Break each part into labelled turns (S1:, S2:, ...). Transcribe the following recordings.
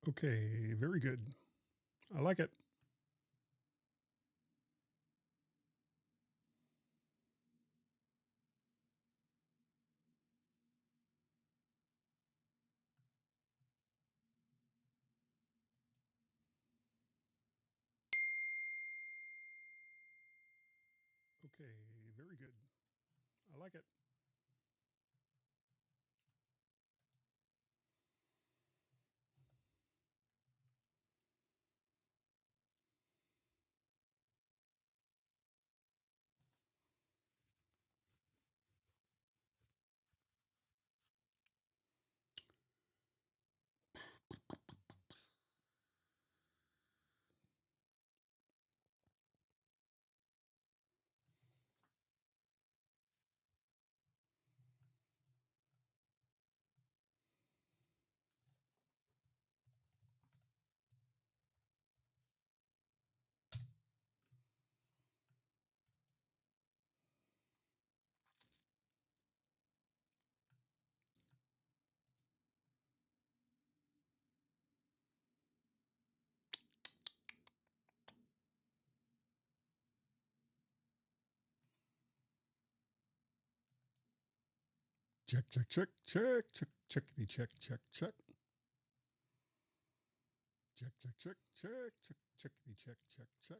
S1: Okay, very good. I like it. Okay, very good. I like it. Check, check, check, check, check, checkity, check, check, check. Check, check, check, check, check, checkity, check, check, check.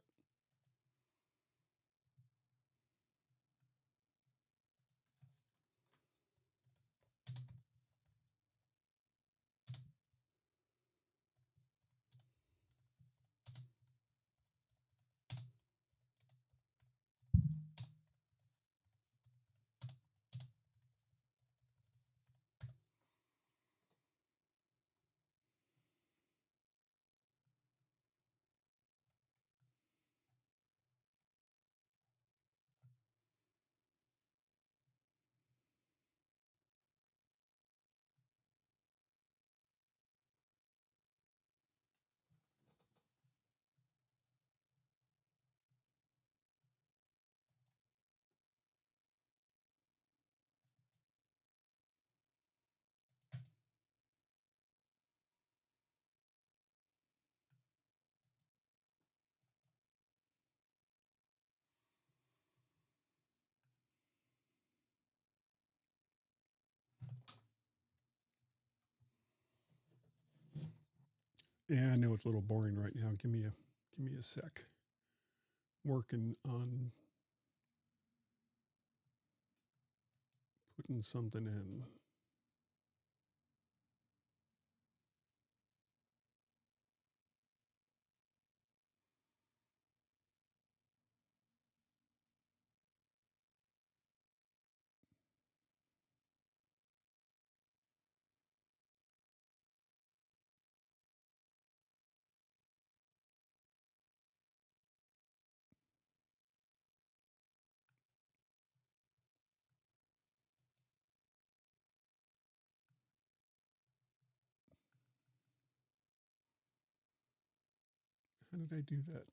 S1: Yeah, I know it's a little boring right now. Give me a sec. Working on putting something in. How did I do that?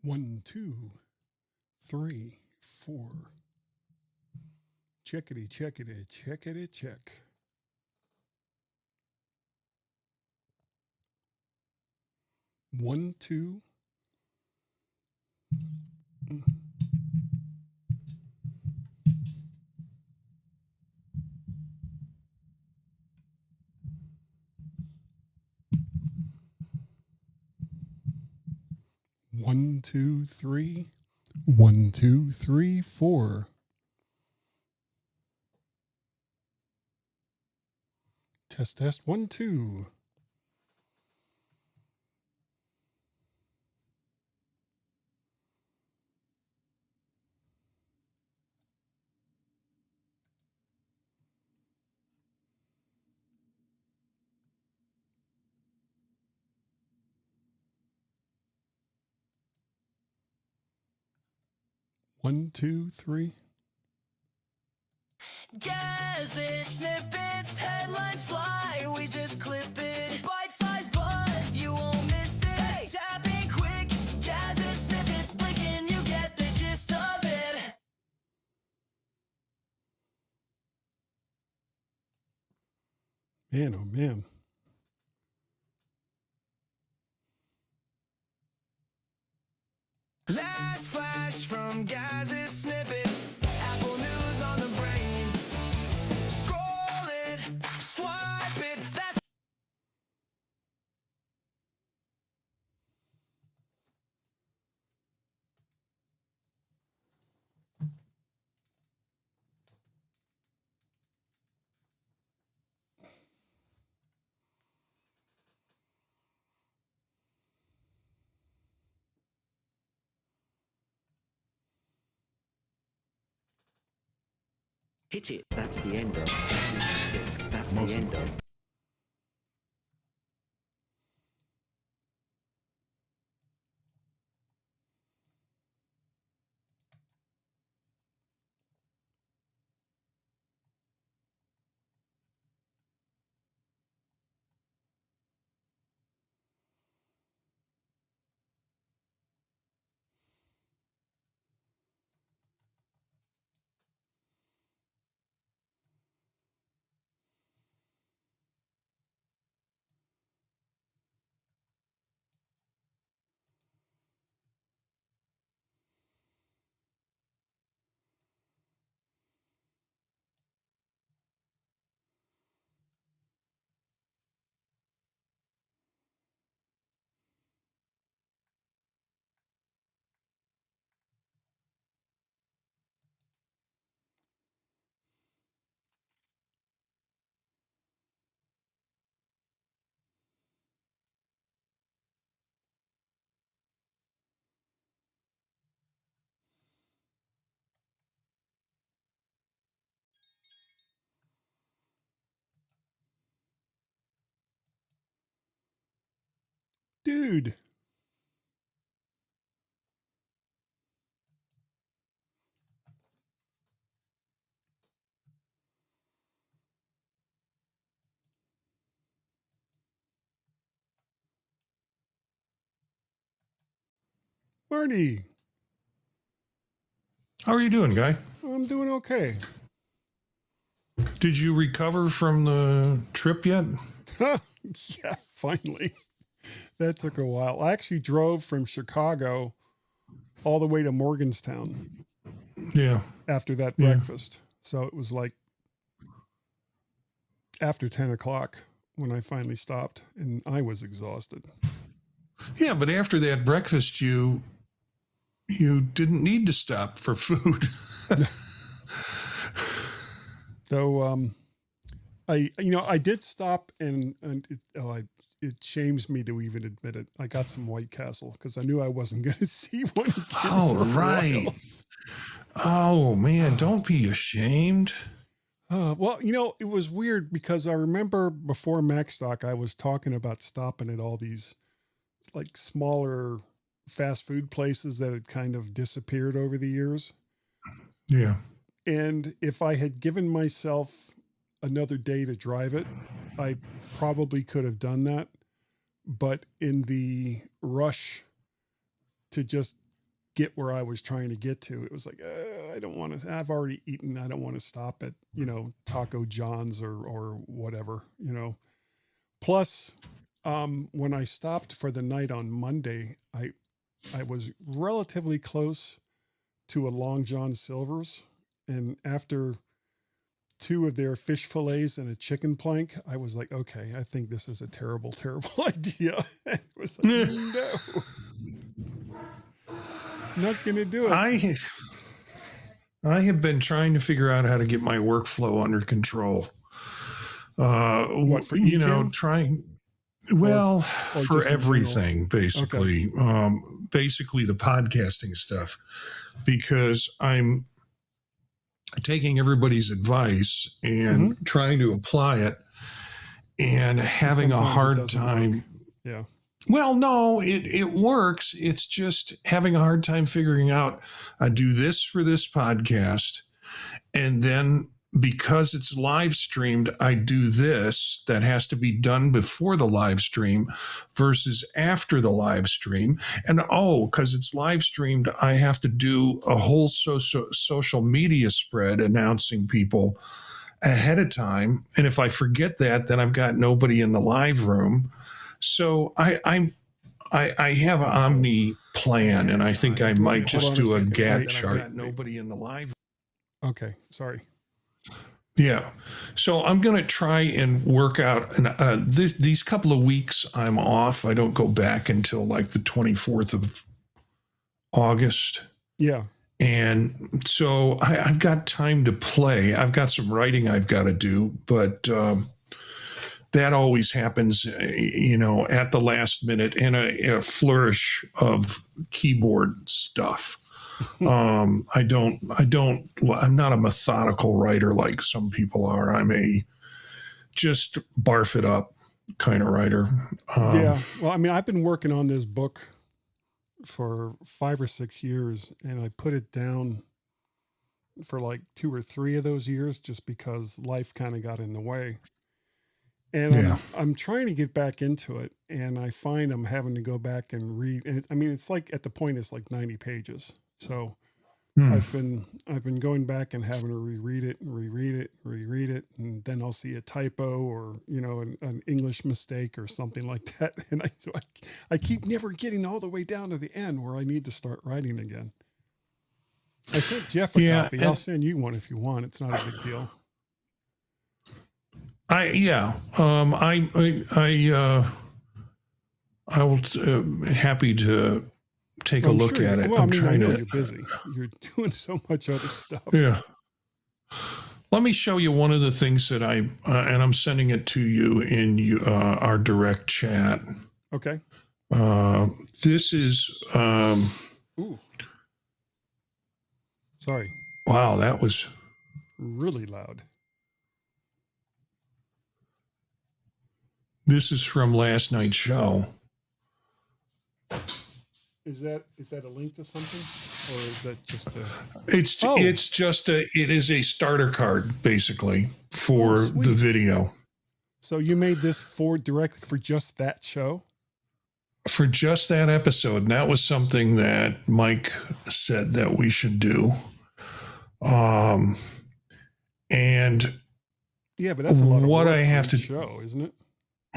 S1: 1, 2, 3, 4. Checkity, checkity, checkity, check. One, two. One, two, three. 1, 2, 3, 4. Test, test. 1, 2. One, two, three.
S2: Gases, snippets, headlines fly, we just clip it. Bite-sized buzz, you won't miss it. Hey! Tapping quick, gases, snippets, blinking, you get the gist of it.
S1: Man, oh man.
S2: Last flash from gases, snippets, Apple News on the brain. Scroll it, swipe it, that's...
S3: Hit it. That's the end of. That's tips. That's the end of.
S1: Dude. Marty.
S4: How are you doing, Guy?
S1: I'm doing okay.
S4: Did you recover from the trip yet?
S1: Yeah, finally. That took a while. I actually drove from Chicago all the way to Morganstown.
S4: Yeah.
S1: After that breakfast. So it was like after 10 o'clock when I finally stopped, and I was exhausted.
S4: Yeah, but after that breakfast, you didn't need to stop for food.
S1: Though I did stop and it shames me to even admit it. I got some White Castle because I knew I wasn't going to see one again.
S4: Oh, right. Oh, man, don't be ashamed.
S1: Well, it was weird because I remember before Macstock, I was talking about stopping at all these like smaller fast food places that had kind of disappeared over the years.
S4: Yeah.
S1: And if I had given myself another day to drive it, I probably could have done that. But in the rush to just get where I was trying to get to. It was like, I don't want to, I've already eaten. I don't want to stop at, Taco John's or whatever, Plus, when I stopped for the night on Monday, I was relatively close to a Long John Silver's. And after 2 of their fish fillets and a chicken plank, I was like, okay, I think this is a terrible, terrible idea. It was like, no. Not going to do it.
S4: I have been trying to figure out how to get my workflow under control.
S1: What, for
S4: trying, well,
S1: or
S4: for everything, basically.
S1: Okay.
S4: Basically the podcasting stuff, because I'm taking everybody's advice and trying to apply it and having a hard time.
S1: Work. Yeah.
S4: Well, no, it works. It's just having a hard time figuring out, I do this for this podcast, and then because it's live streamed, I do this that has to be done before the live stream versus after the live stream. And because it's live streamed, I have to do a whole social media spread announcing people ahead of time. And if I forget that, then I've got nobody in the live room. So I have an Omni plan, and I think I might just do a Gantt chart. Nobody in the live.
S1: Okay, sorry.
S4: Yeah. So I'm going to try and work out. And these couple of weeks I'm off. I don't go back until like the 24th of August.
S1: Yeah.
S4: And so I've got time to play. I've got some writing I've got to do, but that always happens, at the last minute in a flourish of keyboard stuff. I'm not a methodical writer like some people are. I'm a just barf it up kind of writer.
S1: Yeah. Well, I mean, I've been working on this book for 5 or 6 years, and I put it down for like 2 or 3 of those years just because life kind of got in the way. And I'm trying to get back into it, and I find I'm having to go back and read. And it's like at the point it's like 90 pages. So I've been going back and having to reread it, and then I'll see a typo or an English mistake or something like that, and I keep never getting all the way down to the end where I need to start writing again. I sent Jeff a copy. I'll send you one if you want. It's not a big deal.
S4: I will happy to take a look at it.
S1: Well, I know you're busy. You're doing so much other stuff.
S4: Yeah. Let me show you one of the things that and I'm sending it to you in our direct chat.
S1: Okay.
S4: This is.
S1: Ooh. Sorry.
S4: Wow, that was
S1: really loud.
S4: This is from last night's show.
S1: Is that a link to something, or is that just a? It
S4: is a starter card basically for the video.
S1: So you made this directly for just that show?
S4: For just that episode. And that was something that Mike said that we should do. And
S1: yeah, but that's a lot of
S4: what
S1: work
S4: I have to
S1: show, isn't it?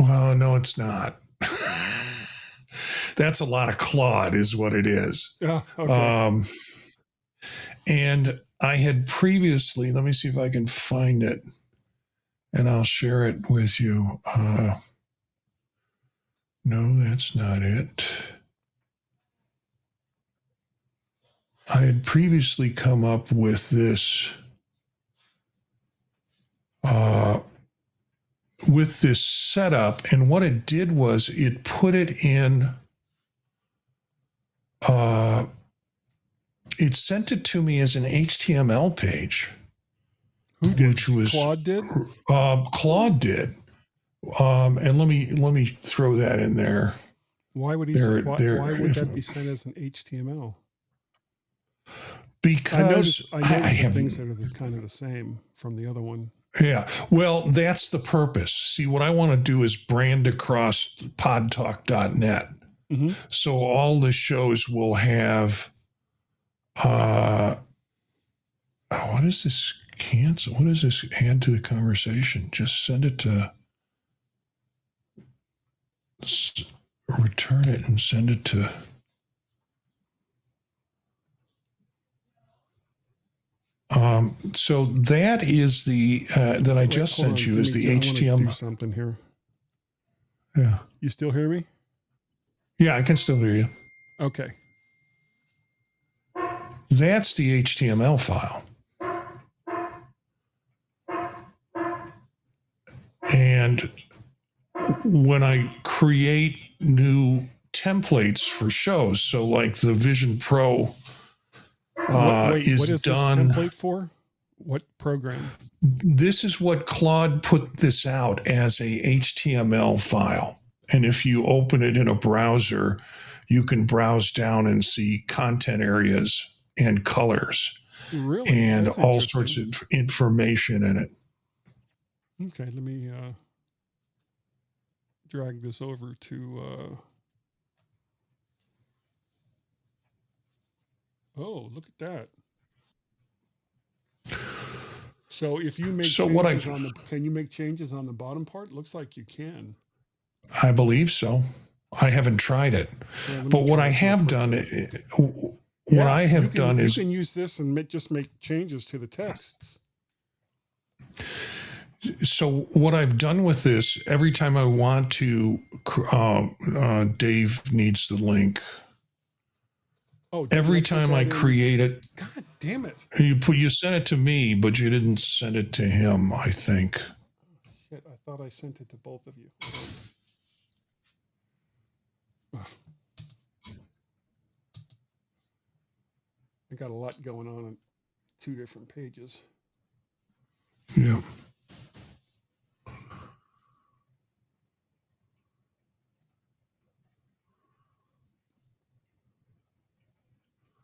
S4: Well, no, it's not. That's a lot of Claude is what it is.
S1: Oh, okay.
S4: And I had previously, let me see if I can find it and I'll share it with you. No, that's not it. I had previously come up with this setup, and what it did was it put it in it sent it to me as an HTML page.
S1: Who did?
S4: Which was
S1: Claude did?
S4: Claude did. And let me throw that in there.
S1: Why would he why would that be sent as an HTML?
S4: Because
S1: I noticed some things that are kind of the same from the other one.
S4: Yeah. Well, that's the purpose. See, what I want to do is brand across podtalk.net. Mm-hmm. So all the shows will have what is this cancel? What is this add to the conversation? Just send it to return it and send it to. So that is the that I just sent you is the HTML.
S1: Do something here.
S4: Yeah.
S1: You still hear me?
S4: Yeah, I can still hear you.
S1: Okay.
S4: That's the HTML file. And when I create new templates for shows, so like the Vision Pro
S1: What is
S4: done.
S1: this template for? What program?
S4: This is what Claude put this out as a HTML file. And if you open it in a browser, you can browse down and see content areas and colors.
S1: Really?
S4: And
S1: That's
S4: all sorts of information in it.
S1: Okay, let me drag this over to oh, look at that. So if you make can you make changes on the bottom part? Looks like you can.
S4: I believe so. I haven't tried it. But what I have done is you can
S1: use this and just make changes to the texts.
S4: So what I've done with this, every time I want to, Dave needs the link.
S1: Oh,
S4: every time I create it.
S1: God damn it.
S4: You sent it to me, but you didn't send it to him, I think.
S1: Shit, I thought I sent it to both of you. I got a lot going on 2 different pages.
S4: Yeah.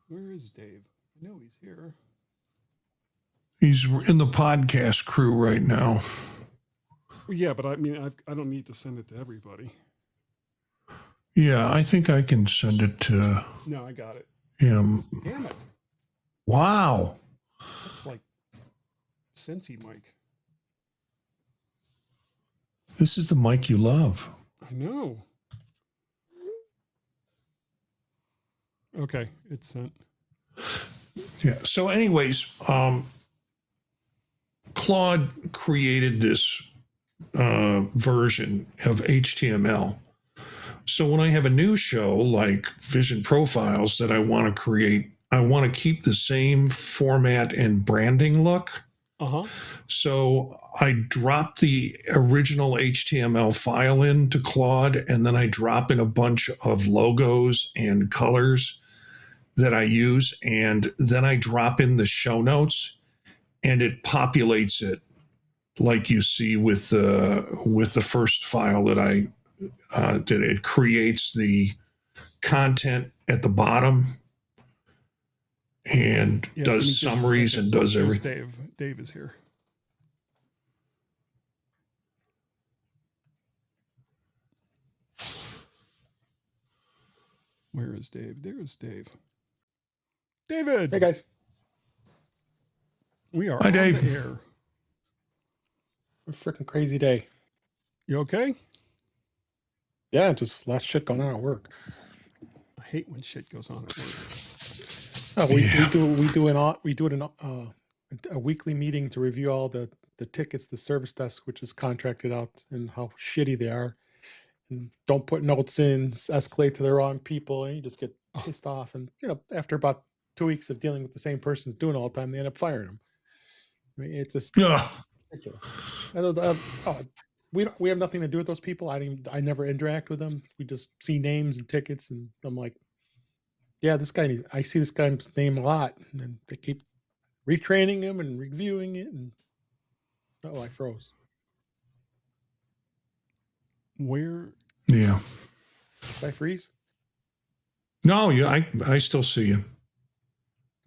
S1: Where is Dave? I know he's here.
S4: He's in the podcast crew right now.
S1: Well, yeah, but I mean, I don't need to send it to everybody.
S4: Yeah, I think I can send it to.
S1: No, I got it.
S4: Him.
S1: Damn it.
S4: Wow.
S1: That's like Sensi mic.
S4: This is the mic you love.
S1: I know. Okay, it's sent.
S4: Yeah. So anyways, Claude created this version of HTML. So when I have a new show like Vision Profiles that I want to create, I want to keep the same format and branding look.
S1: Uh-huh.
S4: So I drop the original HTML file into Claude, and then I drop in a bunch of logos and colors that I use, and then I drop in the show notes, and it populates it like you see with the first file that I did. It creates the content at the bottom and does summaries and does everything.
S1: Dave is here. Where is Dave? There is Dave. David.
S5: Hey guys.
S1: We are
S4: Hi,
S1: on
S4: Dave.
S1: the air.
S5: A freaking crazy day.
S1: You okay?
S5: Yeah, just lots of shit going on at work.
S1: I hate when shit goes on at work.
S5: Oh, we do a weekly meeting to review all the tickets, the service desk, which is contracted out, and how shitty they are. And don't put notes in, escalate to the wrong people, and you just get pissed off. And after about 2 weeks of dealing with the same person's doing it all the time, they end up firing them. I mean, it's just ridiculous. We have nothing to do with those people. I never interact with them. We just see names and tickets, and I'm like, yeah, this guy I see this guy's name a lot, and then they keep retraining him and reviewing it, and I froze.
S1: Where?
S4: Yeah.
S5: Did I freeze?
S4: No, I still see you.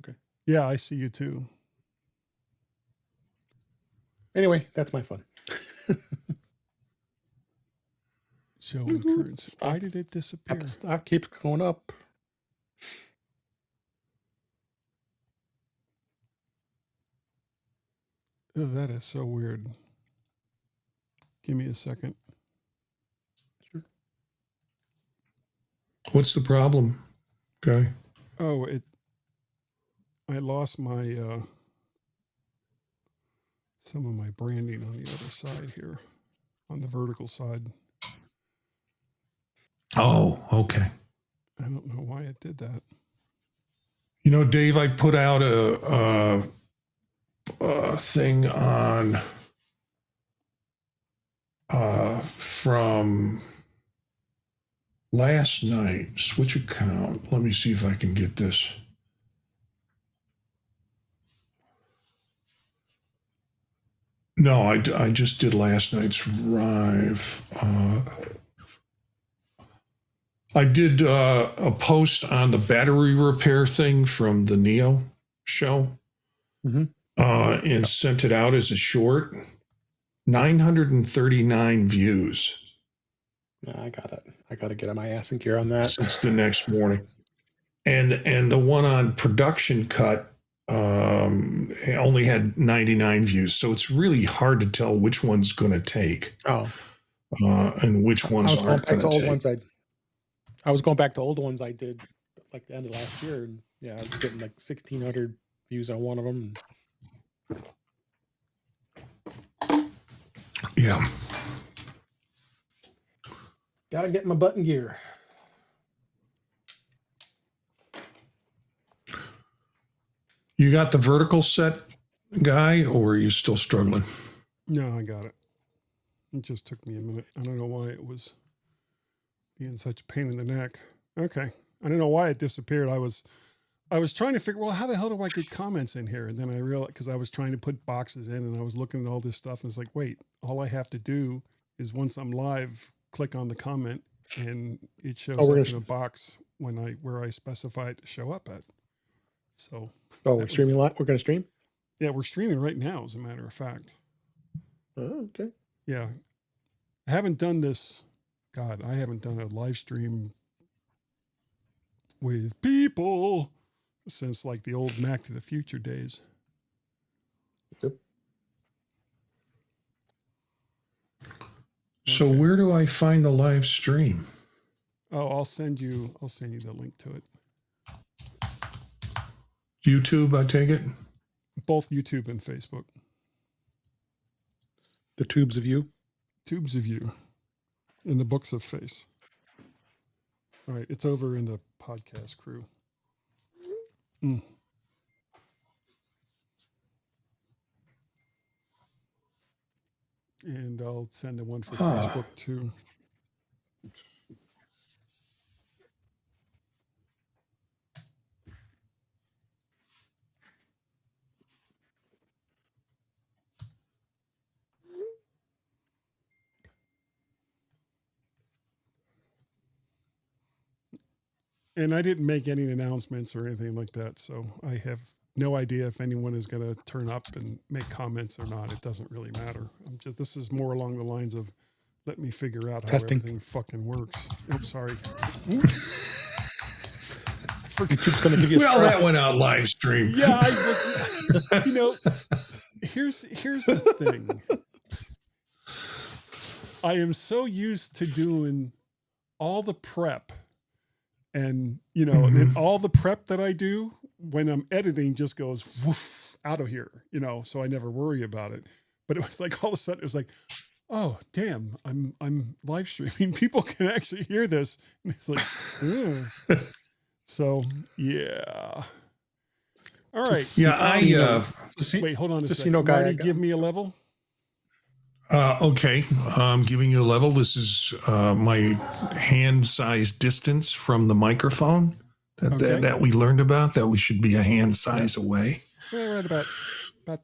S5: Okay.
S1: Yeah, I see you too.
S5: Anyway, that's my fun.
S1: Showing currency. Why did it disappear?
S5: Stock keeps going up.
S1: That is so weird. Give me a second.
S5: Sure.
S4: What's the problem, guy?
S1: Oh, I lost my some of my branding on the other side here, on the vertical side.
S4: Oh, okay.
S1: I don't know why it did that.
S4: You know, Dave, I put out a thing on from last night. Switch account. Let me see if I can get this. No, I just did last night's live. I did a post on the battery repair thing from the Neo show, and sent it out as a short. 939 views.
S5: I got it. I got to get on my ass in gear on that.
S4: Since the next morning, and the one on production cut only had 99 views. So it's really hard to tell which one's going to take.
S5: Oh,
S4: and which ones aren't going to take.
S5: I was going back to old ones I did like the end of last year, and yeah, I was getting like 1,600 views on one of them.
S4: Yeah.
S5: Gotta get my butt in gear.
S4: You got the vertical set, guy, or are you still struggling?
S1: No, I got it. It just took me a minute. I don't know why it was being such a pain in the neck. Okay. I don't know why it disappeared. I was trying to figure, well, how the hell do I get comments in here? And then I realized, because I was trying to put boxes in and I was looking at all this stuff and it's like, wait, all I have to do is once I'm live, click on the comment and it shows up in a box where I specify it to show up at. So.
S5: Oh, we're streaming a lot. We're going to stream?
S1: Yeah, we're streaming right now, as a matter of fact.
S5: Oh, okay.
S1: Yeah. I haven't done this. God, I haven't done a live stream with people since like the old Mac to the Future days.
S5: Yep.
S4: So where do I find the live stream?
S1: Oh, I'll send you the link to it.
S4: YouTube, I take it?
S1: Both YouTube and Facebook.
S5: The tubes of you?
S1: Tubes of you. In the books of face. All right, it's over in the podcast crew. And I'll send the one for Facebook too. And I didn't make any announcements or anything like that, so I have no idea if anyone is going to turn up and make comments or not. It doesn't really matter. This is more along the lines of let me figure out how everything fucking works. Oops, sorry.
S5: YouTube's going to give you
S4: well, that went out live stream.
S1: Yeah, I was, here's the thing. I am so used to doing all the prep. And, and all the prep that I do when I'm editing just goes woof out of here, so I never worry about it. But it was like all of a sudden it was like, oh, damn, I'm live streaming. People can actually hear this. And it's like, so, yeah. All right.
S4: Yeah,
S1: wait, hold on a second. Marty, give me a level.
S4: Okay, I'm giving you a level. This is my hand-sized distance from the microphone that we learned about, that we should be a hand size away.
S1: Yeah, right about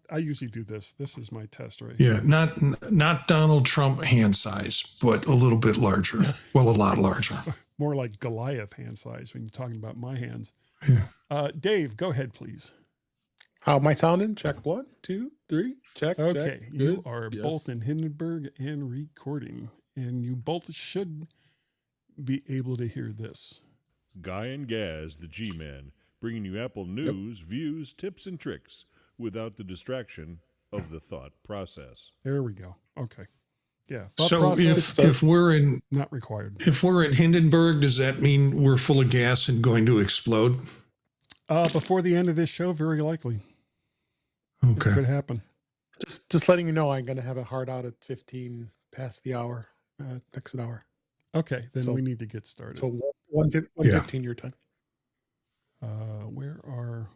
S1: I usually do this. This is my test right
S4: here. Yeah, not Donald Trump hand size, but a little bit larger. Well, a lot larger.
S1: More like Goliath hand size when you're talking about my hands.
S4: Yeah.
S1: Dave, go ahead, please.
S5: How am I sounding? Check 1, 2, 3. Check.
S1: Okay,
S5: check.
S1: you are both in Hindenburg and recording, and you both should be able to hear this.
S6: Guy and Gaz, the G-Men, bringing you Apple news, views, tips, and tricks without the distraction of the thought process.
S1: There we go. Okay. Yeah. Thought
S4: So
S1: process,
S4: if we're in
S1: not required.
S4: Hindenburg, does that mean we're full of gas and going to explode?
S1: Before the end of this show, very likely. It
S4: Okay.
S1: could happen.
S5: Just letting you know, I'm going to have a hard out at 15 past the hour, next hour.
S1: Okay. Then
S5: So-
S1: we need to get started.
S5: So 1:15 your time.
S1: Where are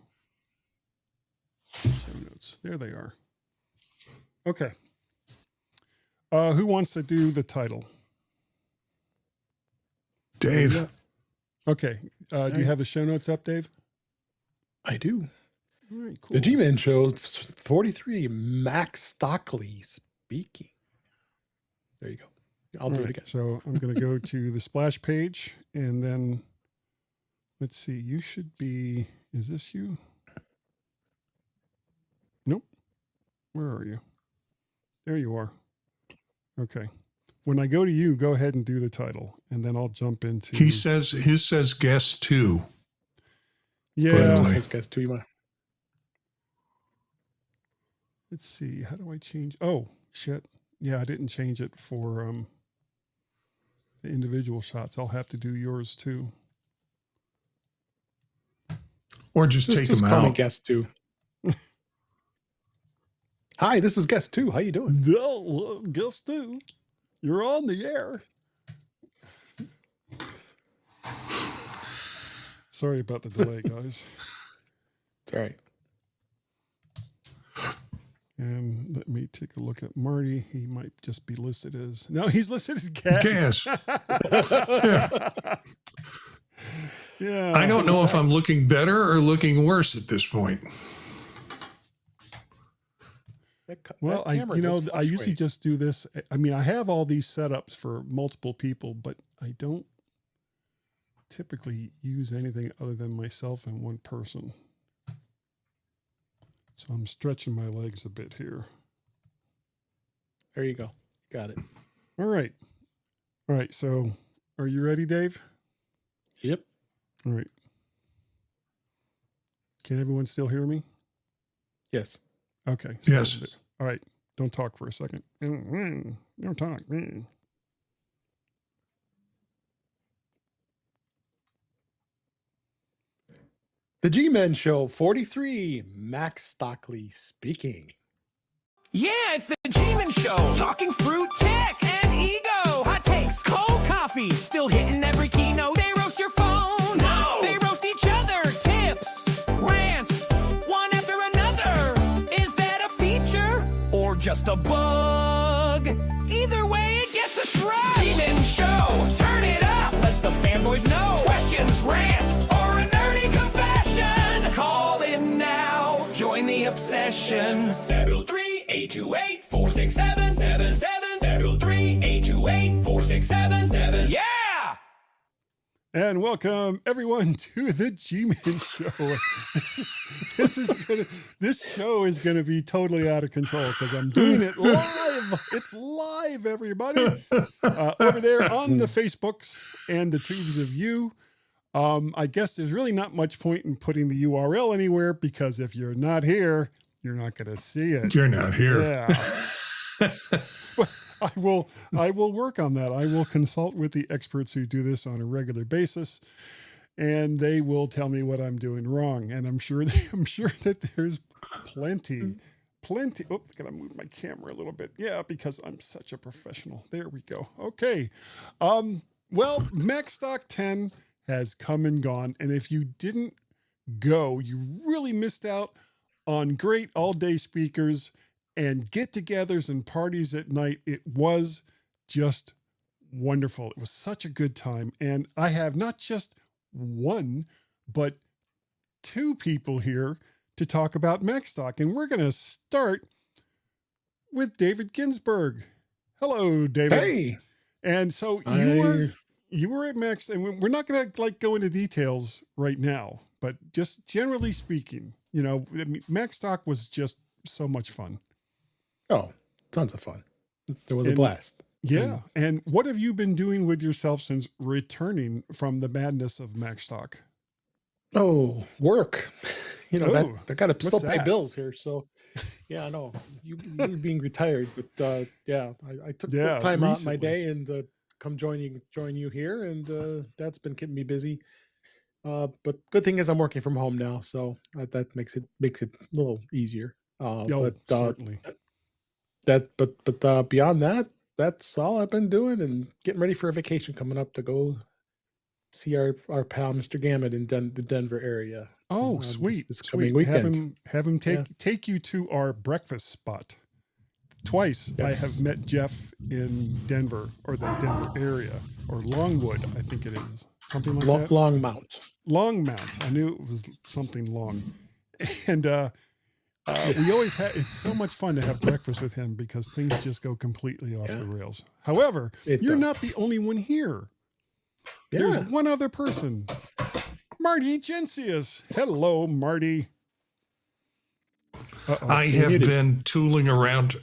S1: show notes? There they are. Okay. Who wants to do the title?
S4: Dave.
S1: Okay. Do you have the show notes up, Dave?
S5: I do.
S1: All right, cool.
S5: The G-Men show 43, Max Stockley speaking. There you go. I'll do
S1: All
S5: it
S1: right,
S5: again.
S1: So I'm going to go to the splash page and then let's see. You should be, is this you? Nope. Where are you? There you are. Okay. When I go to you, go ahead and do the title and then I'll jump into.
S4: His says guest 2.
S1: Yeah.
S4: way.
S5: Those guys too. You might.
S1: Let's see. How do I change? Oh, shit. Yeah, I didn't change it for the individual shots. I'll have to do yours too.
S4: Or just take
S5: Just
S4: them
S5: call me
S4: out.
S5: guest 2. Hi, this is guest 2. How you doing?
S1: No, guess too. You're on the air. Sorry about the delay, guys.
S5: It's all right.
S1: And let me take a look at Marty. He might just be listed as, no, he's listed as gas.
S4: Gas. Yeah.
S1: Yeah.
S4: I don't know if I'm looking better or looking worse at this point.
S1: Well,
S5: that camera does
S1: I usually
S5: fluctuate.
S1: just do this. I mean, I have all these setups for multiple people, but I don't typically use anything other than myself and one person. So I'm stretching my legs a bit here.
S5: There you go. Got it.
S1: All right. All right. So are you ready, Dave?
S5: Yep.
S1: All right. Can everyone still hear me?
S5: Yes.
S1: Okay.
S4: Yes.
S1: All right. Don't talk for a second. Don't talk.
S5: The G-Men show 43, Max Stockley speaking.
S7: Yeah, it's the G-Men Show. Talking fruit, tech, and ego. Hot takes, cold coffee, still hitting every keynote. They roast your phone. No. They roast each other. Tips, rants, one after another. Is that a feature or just a bug? Either way, it gets a shrug. G-Men Show. Turn it up. Let the fanboys know. Questions, rants, or a nerdy confession. Call in now. Join the obsession. 703-828-46777. 703-828-46777. Yeah!
S1: And welcome everyone to the G-Men show. This show is gonna be totally out of control because I'm doing it live. It's live, everybody. Over there on the Facebooks and the tubes of you. I guess there's really not much point in putting the URL anywhere because if you're not here, you're not gonna see it.
S4: You're not here.
S1: Yeah. I will work on that. I will consult with the experts who do this on a regular basis, and they will tell me what I'm doing wrong. And I'm sure that there's plenty. Oh, gotta move my camera a little bit. Yeah, because I'm such a professional. There we go. Okay. Well, MacStock 10 has come and gone, and if you didn't go, you really missed out on great all-day speakers and get-togethers and parties at night. It was just wonderful. It was such a good time. And I have not just one, but two people here to talk about MacStock. And we're going to start with David Ginsburg. Hello, David.
S5: Hey.
S1: And so you were at Max, and we're not going to go into details right now, but just generally speaking, MacStock was just so much fun.
S5: Oh, tons of fun. There was a
S1: And-
S5: blast.
S1: Yeah. And what have you been doing with yourself since returning from the madness of MacStock?
S5: Oh, work. you know, that
S1: Oh,
S5: I got to still
S1: what's
S5: pay
S1: that?
S5: bills here. So, yeah, I know you being retired, but yeah, I took a little
S1: Yeah,
S5: time out in my
S1: recently.
S5: day and come join you here, and that's been keeping me busy. But good thing is I'm working from home now, so that makes it a little easier.
S1: Oh,
S5: But
S1: certainly.
S5: beyond that, that's all I've been doing and getting ready for a vacation coming up to go see our pal Mr. Gammon in the Denver area
S1: Oh,
S5: this
S1: sweet,
S5: this coming
S1: sweet. Have
S5: weekend.
S1: him
S5: Yeah.
S1: take you to our breakfast spot. Twice I have
S5: Yes.
S1: met Jeff in Denver or the Denver area or Longwood, I think it is. Something like that.
S5: Longmount.
S1: Longmount. I knew it was something long. And we always have, it's so much fun to have breakfast with him because things just go completely off
S5: Yeah.
S1: the rails. However,
S5: It
S1: you're
S5: does.
S1: not the only one here. There's
S5: Yeah.
S1: one other person, Marty Jencius. Hello, Marty. Uh-oh.
S4: I have
S5: muted.
S4: been tooling around.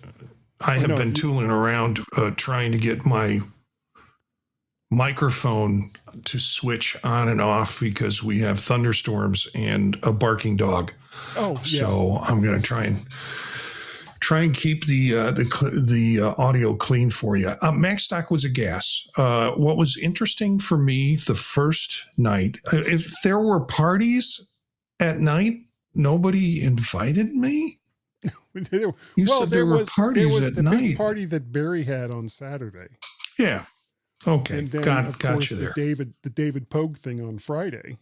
S4: I have
S1: no,
S4: been
S1: you-
S4: tooling around trying to get my microphone to switch on and off because we have thunderstorms and a barking dog.
S1: Oh, yeah.
S4: So I'm going to try and keep the audio clean for you. Macstock was a gas. What was interesting for me the first night, if there were parties at night, nobody invited me. You said there were parties
S1: there was
S4: at
S1: the
S4: night.
S1: big party that Barry had on Saturday.
S4: Yeah. Okay.
S1: And then
S4: Got
S1: course
S4: you there.
S1: the David Pogue thing on Friday.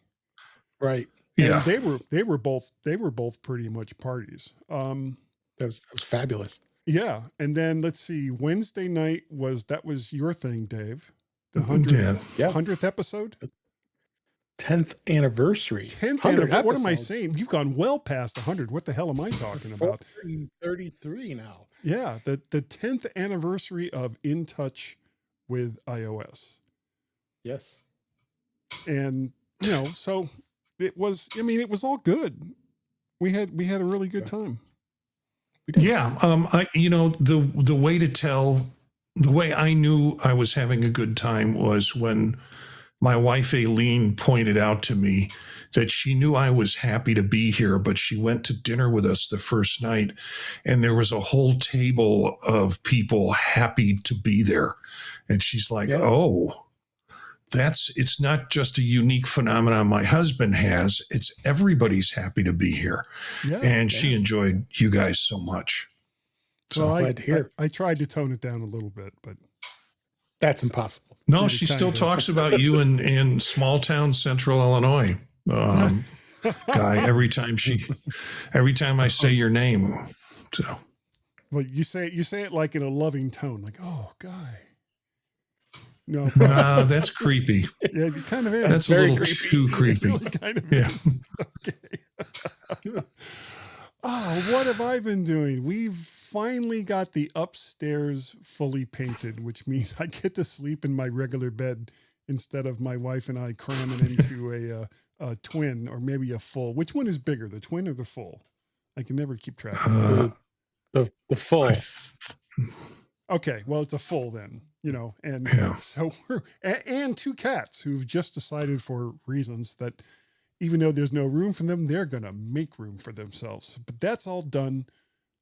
S5: Right.
S4: Yeah.
S1: And they were both pretty much parties.
S5: That was fabulous.
S1: Yeah. And then let's see, Wednesday night was your thing, Dave. The
S4: Yeah.
S1: 100th episode?
S5: 10th anniversary.
S1: 10th
S5: 100
S1: anniversary. What am I
S5: episodes.
S1: saying? You've gone well past 100. What the hell am I talking about?
S5: 433 now.
S1: Yeah, the 10th anniversary of In Touch with iOS.
S5: Yes.
S1: And, so it was all good. We had a really good time.
S4: Yeah. The way to tell, the way I knew I was having a good time was when my wife Aileen pointed out to me that she knew I was happy to be here, but she went to dinner with us the first night and there was a whole table of people happy to be there. And she's like,
S5: Yeah.
S4: oh, it's not just a unique phenomenon my husband has. It's everybody's happy to be here.
S1: Yeah.
S4: And she enjoyed you guys so much. So
S1: Well,
S5: glad to hear.
S1: I tried to tone it down a little bit, but
S5: That's impossible.
S4: no,
S1: Maybe
S4: she
S1: kind
S4: still
S1: of is.
S4: talks about you in small town central Illinois. Guy, every time I say your name. So
S1: well, you say it like in a loving tone, like, oh, guy. No,
S4: that's creepy.
S1: yeah, it kind of is.
S4: That's a
S5: very
S4: little
S5: creepy.
S4: too
S1: It
S4: creepy.
S1: really kind of
S4: Yeah.
S1: is. Okay. Oh, what have I been doing? We've finally got the upstairs fully painted, which means I get to sleep in my regular bed instead of my wife and I cramming into a twin or maybe a full. Which one is bigger, the twin or the full? I can never keep track.
S5: The full.
S1: Okay, well, it's a full then, and
S4: Yeah.
S1: so and two cats who've just decided for reasons that even though there's no room for them, they're going to make room for themselves. But that's all done.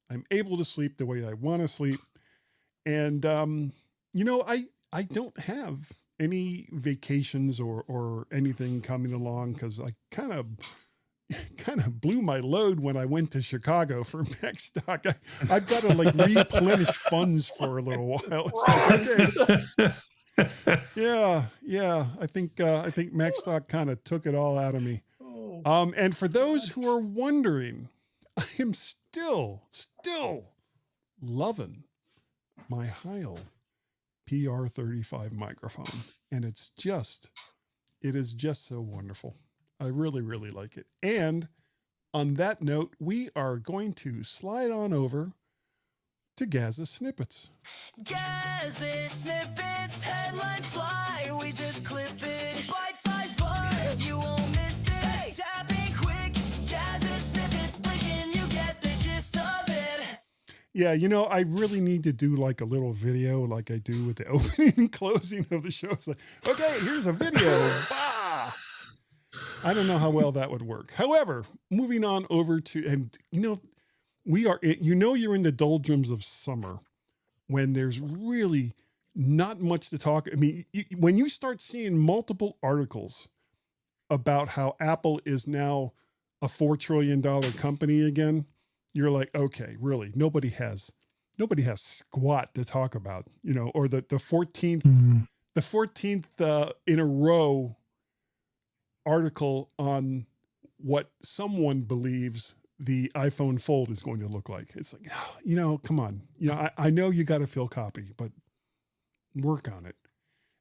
S1: I'm able to sleep the way I want to sleep. And, I don't have any vacations or anything coming along because I kind of blew my load when I went to Chicago for Macstock. I've got to replenish funds for a little while. It's like, okay. Yeah. I think Macstock kind of took it all out of me. And for those who are wondering, I am still loving my Heil PR35 microphone. And it is just so wonderful. I really, really like it. And on that note, we are going to slide on over to Gaza Snippets.
S2: Gaza snippets, headlines fly, we just clip it. Bite-sized buzz, you won't miss it. Hey, tapping quick, Gaza snippets blinking, you get the gist of it.
S1: Yeah, I really need to do a little video like I do with the opening and closing of the show. It's like, okay, here's a video. Bah! I don't know how well that would work. However, moving on over to, and you're in the doldrums of summer when there's really not much to talk. I mean, when you start seeing multiple articles about how Apple is now a $4 trillion company again, you're like, okay, really, nobody has squat to talk about, or the 14th in a row article on what someone believes the iPhone Fold is going to look like. It's like, come on. I know you got to fill copy, but work on it.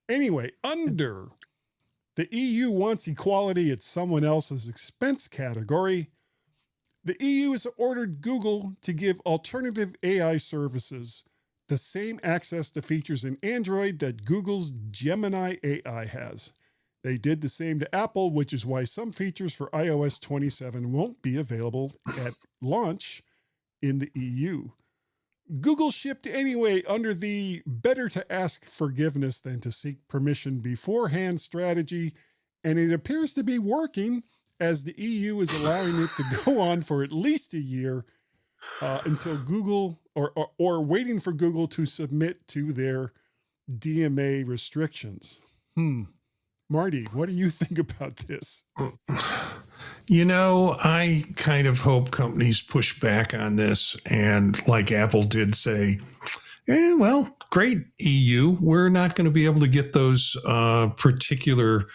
S1: Anyway, under the EU wants equality at someone else's expense category, the EU has ordered Google to give alternative AI services the same access to features in Android that Google's Gemini AI has. They did the same to Apple, which is why some features for iOS 27 won't be available at launch in the EU. Google shipped anyway under the better to ask forgiveness than to seek permission beforehand strategy, and it appears to be working as the EU is allowing it to go on for at least a year until Google or waiting for Google to submit to their DMA restrictions. Marty, what do you think about this?
S4: I kind of hope companies push back on this and, like Apple did, say, well, great, EU, we're not going to be able to get those particular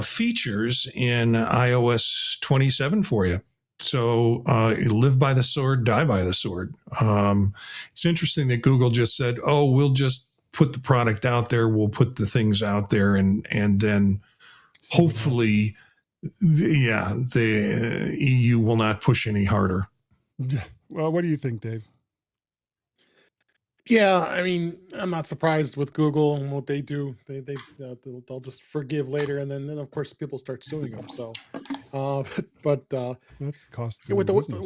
S4: features in iOS 27 for you. So live by the sword, die by the sword. It's interesting that Google just said, oh, we'll just put the product out there. We'll put the things out there. And then hopefully, the EU will not push any harder.
S1: Well, what do you think, Dave?
S5: Yeah, I mean, I'm not surprised with Google and what they do. They'll just forgive later, and then of course people start suing them. So, but
S1: that's cost
S5: with
S1: business.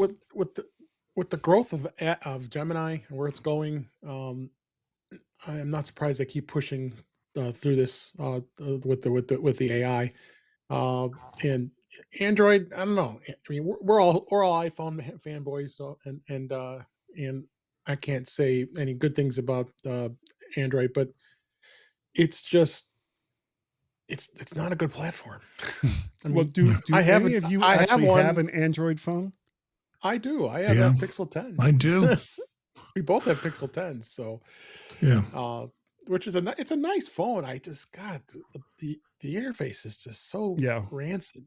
S5: with the growth of Gemini and where it's going, I am not surprised they keep pushing through this with the AI and Android. I don't know. I mean, we're all iPhone fanboys, so and I can't say any good things about Android, but it's just it's not a good platform. I mean,
S1: well, do any of you actually have an Android phone?
S5: I do. I have a Pixel 10.
S4: I do.
S5: We both have Pixel 10s, so
S4: yeah.
S5: Which is it's a nice phone. I just the interface is just so rancid.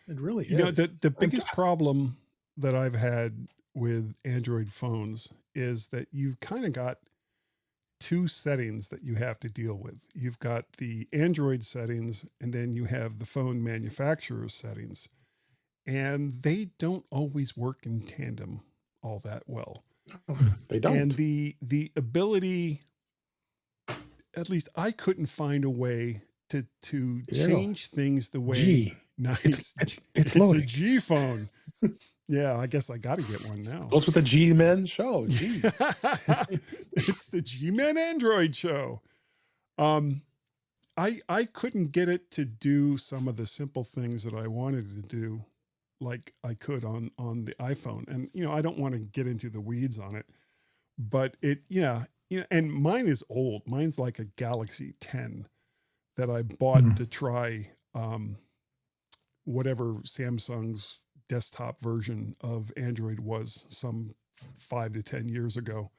S5: It really is.
S1: The biggest problem that I've had with Android phones is that you've kind of got two settings that you have to deal with. You've got the Android settings, and then you have the phone manufacturer's settings, and they don't always work in tandem all that well.
S5: They don't.
S1: And the ability, at least I couldn't find a way to change things the way.
S5: G.
S1: Nice.
S5: It's
S1: a G phone. Yeah, I guess I got to get one now.
S5: Goes with the GMen show. G.
S1: It's the GMen Android show. I couldn't get it to do some of the simple things that I wanted to do, like I could on the iPhone. And I don't want to get into the weeds on it, but and mine is old. Mine's like a Galaxy 10 that I bought to try whatever Samsung's desktop version of Android was some 5 to 10 years ago.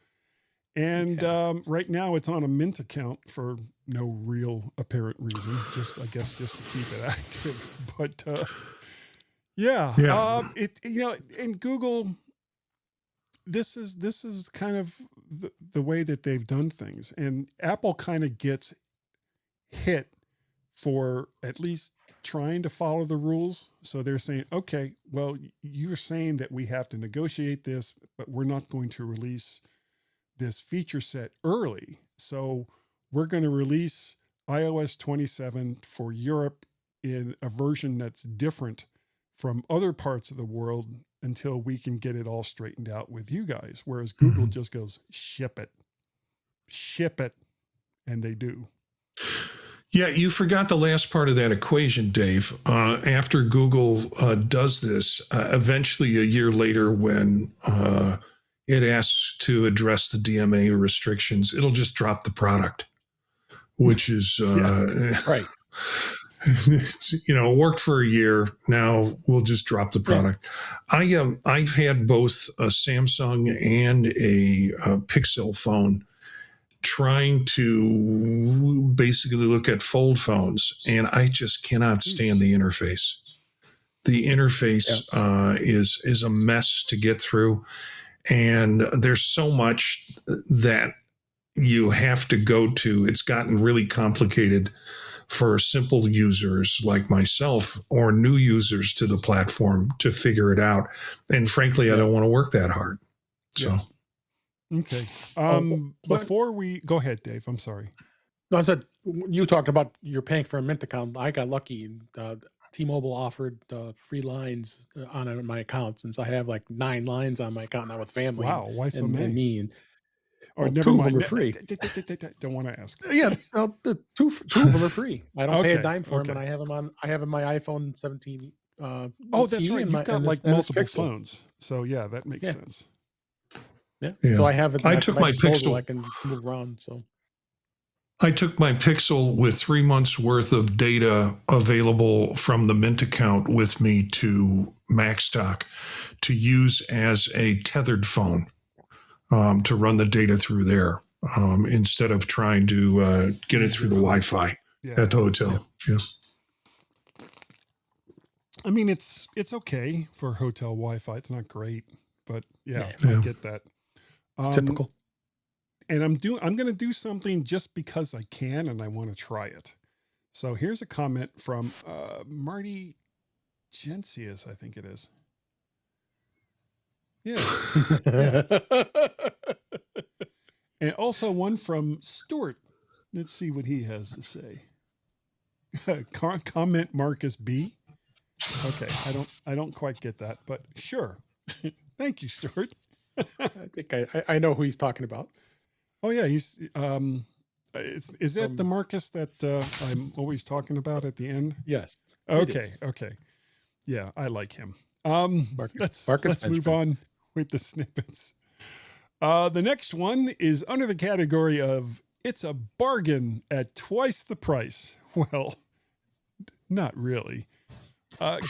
S1: And right now it's on a Mint account for no real apparent reason, just to keep it active. But and Google, this is kind of the way that they've done things. And Apple kind of gets hit for at least trying to follow the rules. So they're saying, okay, well, you're saying that we have to negotiate this, but we're not going to release this feature set early. So we're going to release iOS 27 for Europe in a version that's different from other parts of the world until we can get it all straightened out with you guys. Whereas Google just goes, ship it. And they do.
S4: Yeah, you forgot the last part of that equation, Dave. After Google does this, eventually a year later, when it asks to address the DMA restrictions, it'll just drop the product, which is,
S5: Right.
S4: it worked for a year. Now we'll just drop the product. Yeah. I've had both a Samsung and a Pixel phone trying to basically look at fold phones, and I just cannot stand the interface. The interface is a mess to get through, and there's so much that you have to go to. It's gotten really complicated for simple users like myself or new users to the platform to figure it out. And frankly, I don't want to work that hard. So.
S1: Yeah. Okay. Before we go ahead, Dave, I'm sorry.
S5: No, I said you talked about you're paying for a Mint account. I got lucky. T-Mobile offered free lines on my account, since I have like 9 lines on my account now with family.
S1: Wow, why so
S5: and
S1: many?
S5: me. And,
S1: Never
S5: 2
S1: mind.
S5: of them are free.
S1: Don't want to ask.
S5: Yeah, the two of them are free. I don't pay
S1: Okay,
S5: a dime for them,
S1: okay.
S5: and I have them on. I have in my iPhone 17.
S1: Oh, that's right. You've got like multiple phones. So yeah, that makes sense.
S5: Yeah.
S4: Yeah.
S5: So I have it.
S4: I
S5: at
S4: took
S5: my
S4: my
S5: disposal.
S4: Pixel.
S5: I can move around. So
S4: I took my Pixel with 3 months worth of data available from the Mint account with me to Macstock to use as a tethered phone to run the data through there instead of trying to get it through the Wi-Fi at the hotel. Yeah.
S1: I mean, it's okay for hotel Wi-Fi. It's not great, but I get that.
S5: it's typical.
S1: And I'm going to do something just because I can and I want to try it. So here's a comment from Marty Jencius, I think it is. Yeah. And also one from Stuart. Let's see what he has to say. Comment Marcus B. Okay, I don't quite get that, but sure. Thank you, Stuart.
S5: I think I know who he's talking about.
S1: Oh yeah, he's is that the Marcus that I'm always talking about at the end?
S5: Yes.
S1: Okay. Yeah, I like him. Let's move on with the snippets. The next one is under the category of it's a bargain at twice the price. Well, not really.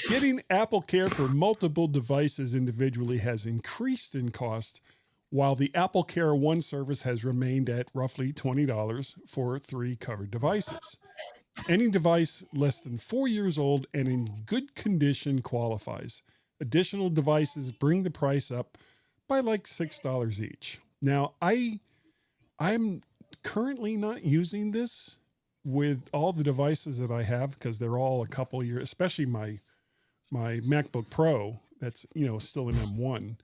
S1: Getting Apple Care for multiple devices individually has increased in cost, while the Apple Care One service has remained at roughly $20 for 3 covered devices. Any device less than 4 years old and in good condition qualifies. Additional devices bring the price up by like $6 each. Now, I'm currently not using this with all the devices that I have because they're all a couple years, especially my MacBook Pro that's, still an M1.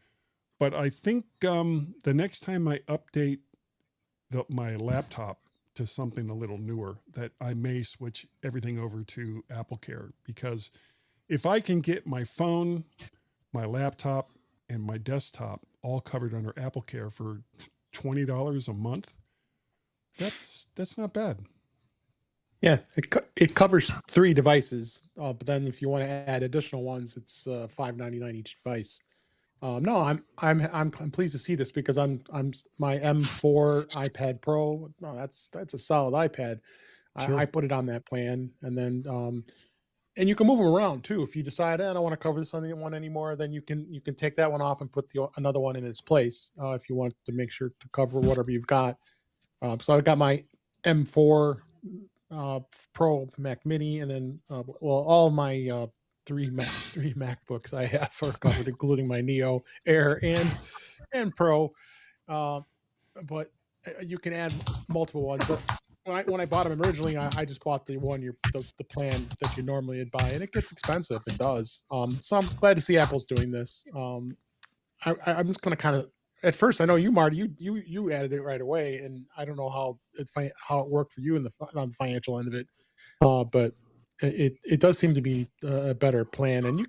S1: But I think the next time I update my laptop to something a little newer, that I may switch everything over to Apple Care, because if I can get my phone, my laptop, and my desktop all covered under Apple Care for $20 a month, that's not bad.
S5: Yeah, it covers 3 devices, but then if you want to add additional ones, it's $5.99 each device. No, I'm pleased to see this, because I'm my M4 iPad Pro. No, that's a solid iPad.
S1: Sure.
S5: I put it on that plan, and then and you can move them around too. If you decide I don't want to cover this on one anymore, then you can take that one off and put another one in its place if you want to make sure to cover whatever you've got. So I've got my M4 Pro Mac Mini, and then all my 3 MacBooks I have are covered, including my Neo, Air, and Pro. But you can add multiple ones. But when I bought them originally, I just bought the plan that you normally would buy, and it gets expensive. It does. So I'm glad to see Apple's doing this. I'm just going to kind of. At first, I know you, Marty, you added it right away, and I don't know how it worked for you on the financial end of it, but it does seem to be a better plan. And you.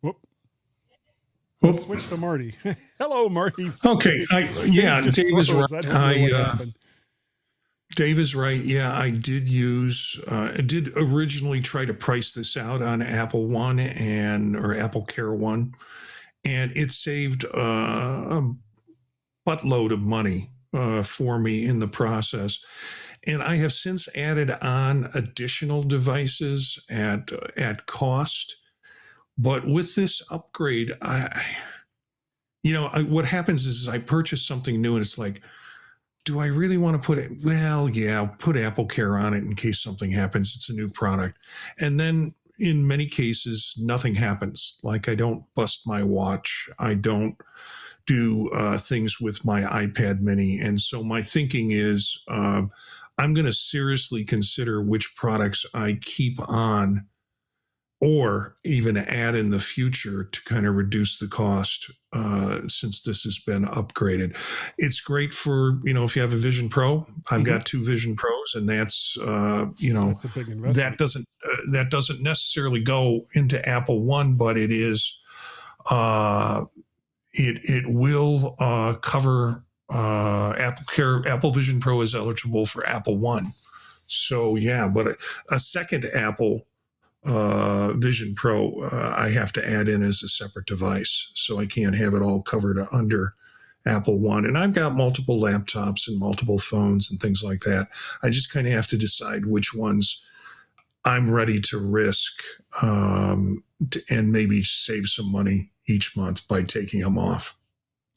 S1: Whoop. Let's switch to Marty. Hello, Marty.
S4: Okay. Dave is right.
S1: I don't know what happened.
S4: Dave is right. Yeah, I did originally try to price this out on Apple One or Apple Care One, and it saved a buttload of money for me in the process. And I have since added on additional devices at cost. But with this upgrade, what happens is I purchase something new and it's like, do I really want to put it? Well, yeah, put Apple Care on it in case something happens. It's a new product. And then in many cases, nothing happens. Like I don't bust my watch. I don't do things with my iPad mini. And so my thinking is I'm going to seriously consider which products I keep on or even add in the future to kind of reduce the cost since this has been upgraded. It's great for, if you have a Vision Pro. I've got two Vision Pros, and that's,
S1: That's a big investment.
S4: that doesn't necessarily go into Apple One, but it is, it will cover Apple Care. Apple Vision Pro is eligible for Apple One. So, yeah, but a second Apple Vision Pro, I have to add in as a separate device. So I can't have it all covered under Apple One. And I've got multiple laptops and multiple phones and things like that. I just kind of have to decide which ones I'm ready to risk and maybe save some money each month by taking them off.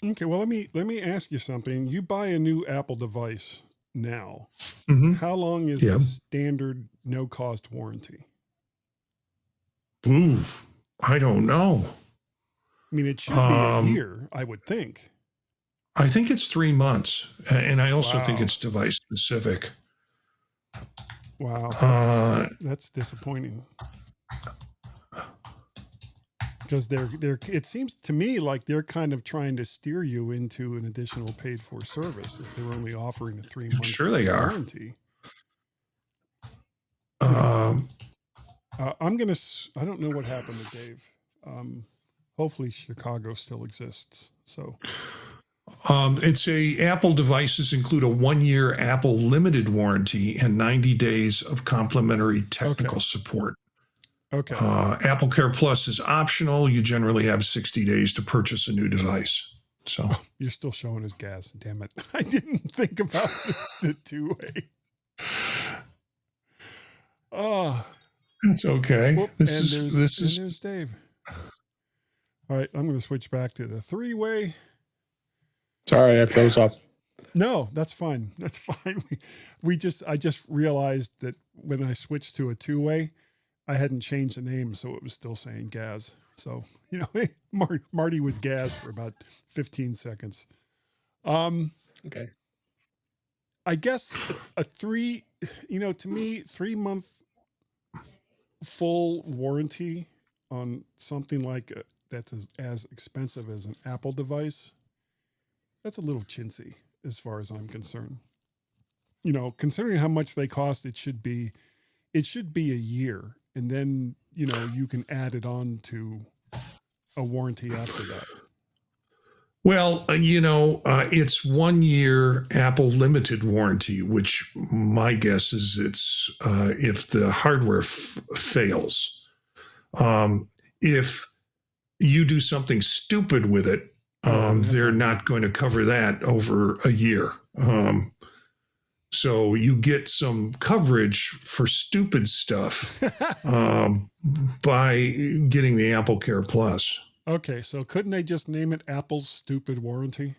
S1: Okay, well, let me ask you something. You buy a new Apple device now.
S4: Mm-hmm.
S1: How long is
S4: Yep.
S1: the standard no-cost warranty?
S4: Ooh, I don't know.
S1: I mean, it should be a year, I would think.
S4: I think it's 3 months. And I also think
S1: Wow.
S4: it's device specific.
S1: Wow, that's disappointing. Because it seems to me like they're kind of trying to steer you into an additional paid for service if they're only offering a 3-month
S4: Sure they are.
S1: warranty.
S4: Um,
S1: I don't know what happened to Dave. Hopefully Chicago still exists. So
S4: It's Apple devices include a 1-year Apple limited warranty and 90 days of complimentary technical support.
S1: okay.
S4: Apple Care Plus is optional. You generally have 60 days to purchase a new device. So
S1: You're still showing us gas. Damn it. I didn't think about the two-way. Oh,
S4: it's okay.
S1: whoop,
S4: This
S1: and
S4: is
S1: there's Dave. All right, I'm going to switch back to the three-way.
S5: Sorry, I froze up.
S1: No, that's fine. That's fine. I just realized that when I switched to a two-way, I hadn't changed the name, so it was still saying Gaz. So, Marty was Gaz for about 15 seconds.
S5: Okay.
S1: I guess to me, 3-month full warranty on something like that's as expensive as an Apple device, that's a little chintzy as far as I'm concerned. Considering how much they cost, it should be a year, and then you can add it on to a warranty after that.
S4: Well, it's 1 year Apple limited warranty, which my guess is it's if the hardware fails. If you do something stupid with it, they're not going to cover that over a year. So you get some coverage for stupid stuff by getting the Apple Care Plus.
S1: Okay, so couldn't they just name it Apple's stupid warranty?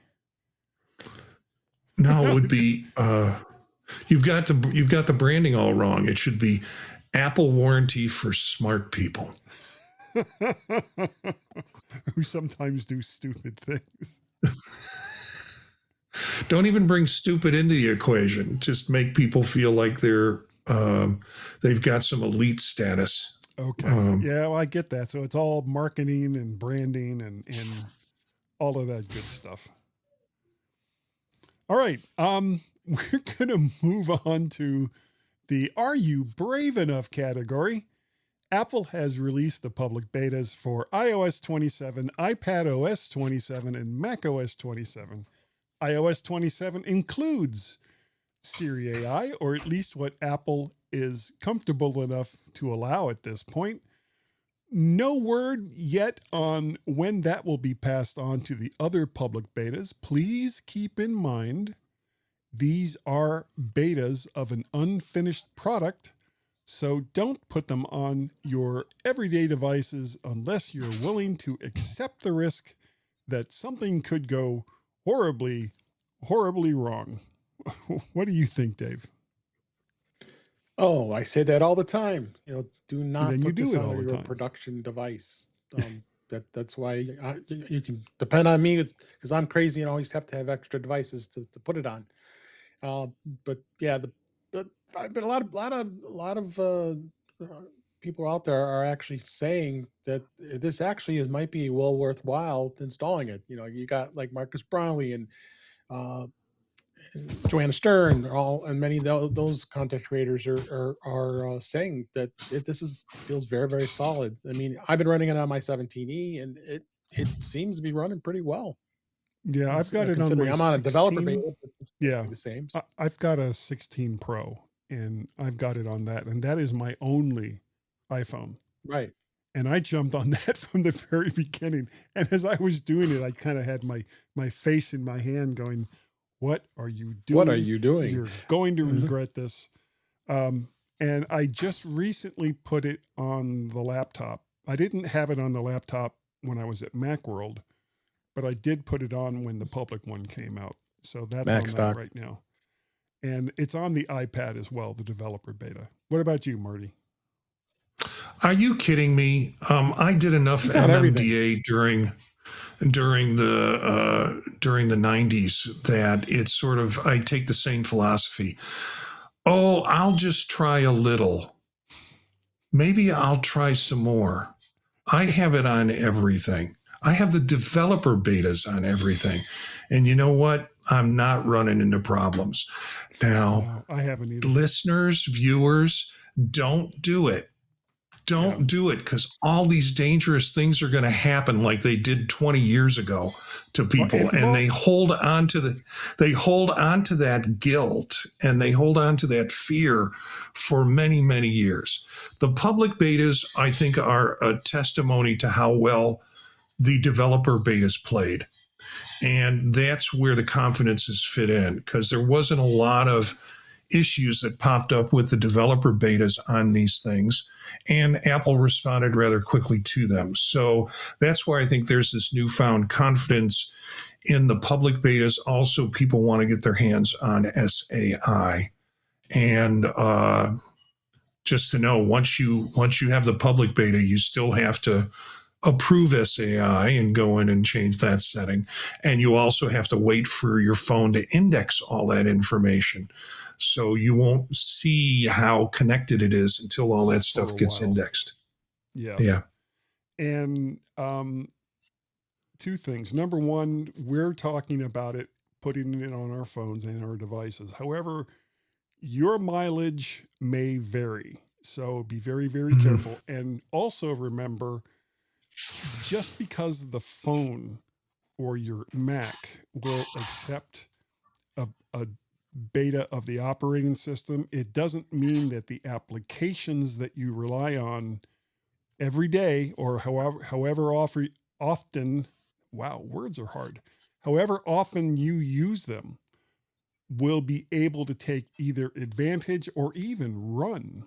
S4: No, it would be you've got the branding all wrong. It should be Apple warranty for smart people
S1: Who sometimes do stupid things.
S4: Don't even bring stupid into the equation. Just make people feel like they've got some elite status.
S1: Okay. Yeah, well, I get that. So it's all marketing and branding and all of that good stuff. All right. We're going to move on to the Are You Brave Enough category. Apple has released the public betas for iOS 27, iPadOS 27, and macOS 27. iOS 27 includes Siri AI, or at least what Apple is comfortable enough to allow at this point. No word yet on when that will be passed on to the other public betas. Please keep in mind, these are betas of an unfinished product, so don't put them on your everyday devices unless you're willing to accept the risk that something could go horribly, horribly wrong. What do you think, Dave?
S5: Oh, I say that all the time. Do
S1: And
S5: not
S1: then you
S5: put
S1: do
S5: this
S1: it all
S5: on
S1: the
S5: your
S1: time.
S5: production device. That's why you can depend on me because I'm crazy and always have to have extra devices to put it on. But yeah, but a lot of people out there are actually saying that this actually might be well worthwhile installing it. You got like Marcus Brownlee uh, and Joanna Stern, and many of those content creators are saying that this feels very, very solid. I mean, I've been running it on my 17E, and it seems to be running pretty well.
S1: Yeah, I've got it on
S5: Considering
S1: my
S5: I'm on a developer beta,
S1: 16.
S5: but it's
S1: Yeah,
S5: basically the same.
S1: I've got a 16 Pro, and I've got it on that, and that is my only iPhone.
S5: Right.
S1: And I jumped on that from the very beginning. And as I was doing it, I kind of had my face in my hand going, what are you doing?
S5: What are you doing?
S1: You're going to regret this. And I just recently put it on the laptop. I didn't have it on the laptop when I was at Macworld, but I did put it on when the public one came out. So that's on that right now. And it's on the iPad as well, the developer beta. What about you, Marty?
S4: Are you kidding me? I did enough MMDA during the 90s that it's sort of, I take the same philosophy. Oh, I'll just try a little. Maybe I'll try some more. I have it on everything. I have the developer betas on everything. And you know what? I'm not running into problems. Now,
S1: I haven't either.
S4: Listeners, viewers, don't do it. Don't do it, because all these dangerous things are going to happen like they did 20 years ago to people. And they hold on to that guilt, and they hold on to that fear for many, many years. The public betas, I think, are a testimony to how well the developer betas played. And that's where the confidences fit in, because there wasn't a lot of issues that popped up with the developer betas on these things, and Apple responded rather quickly to them. So that's why I think there's this newfound confidence in the public betas. Also, people want to get their hands on SAI, and just to know, once you have the public beta, you still have to approve SAI and go in and change that setting, and you also have to wait for your phone to index all that information. So you won't see how connected it is until all that stuff gets indexed.
S1: Yeah. And two things. Number one, we're talking about it, putting it on our phones and our devices. However, your mileage may vary. So be very, very careful. And also remember, just because the phone or your Mac will accept a beta of the operating system, it doesn't mean that the applications that you rely on every day, or however often, wow, words are hard, however often you use them, will be able to take either advantage or even run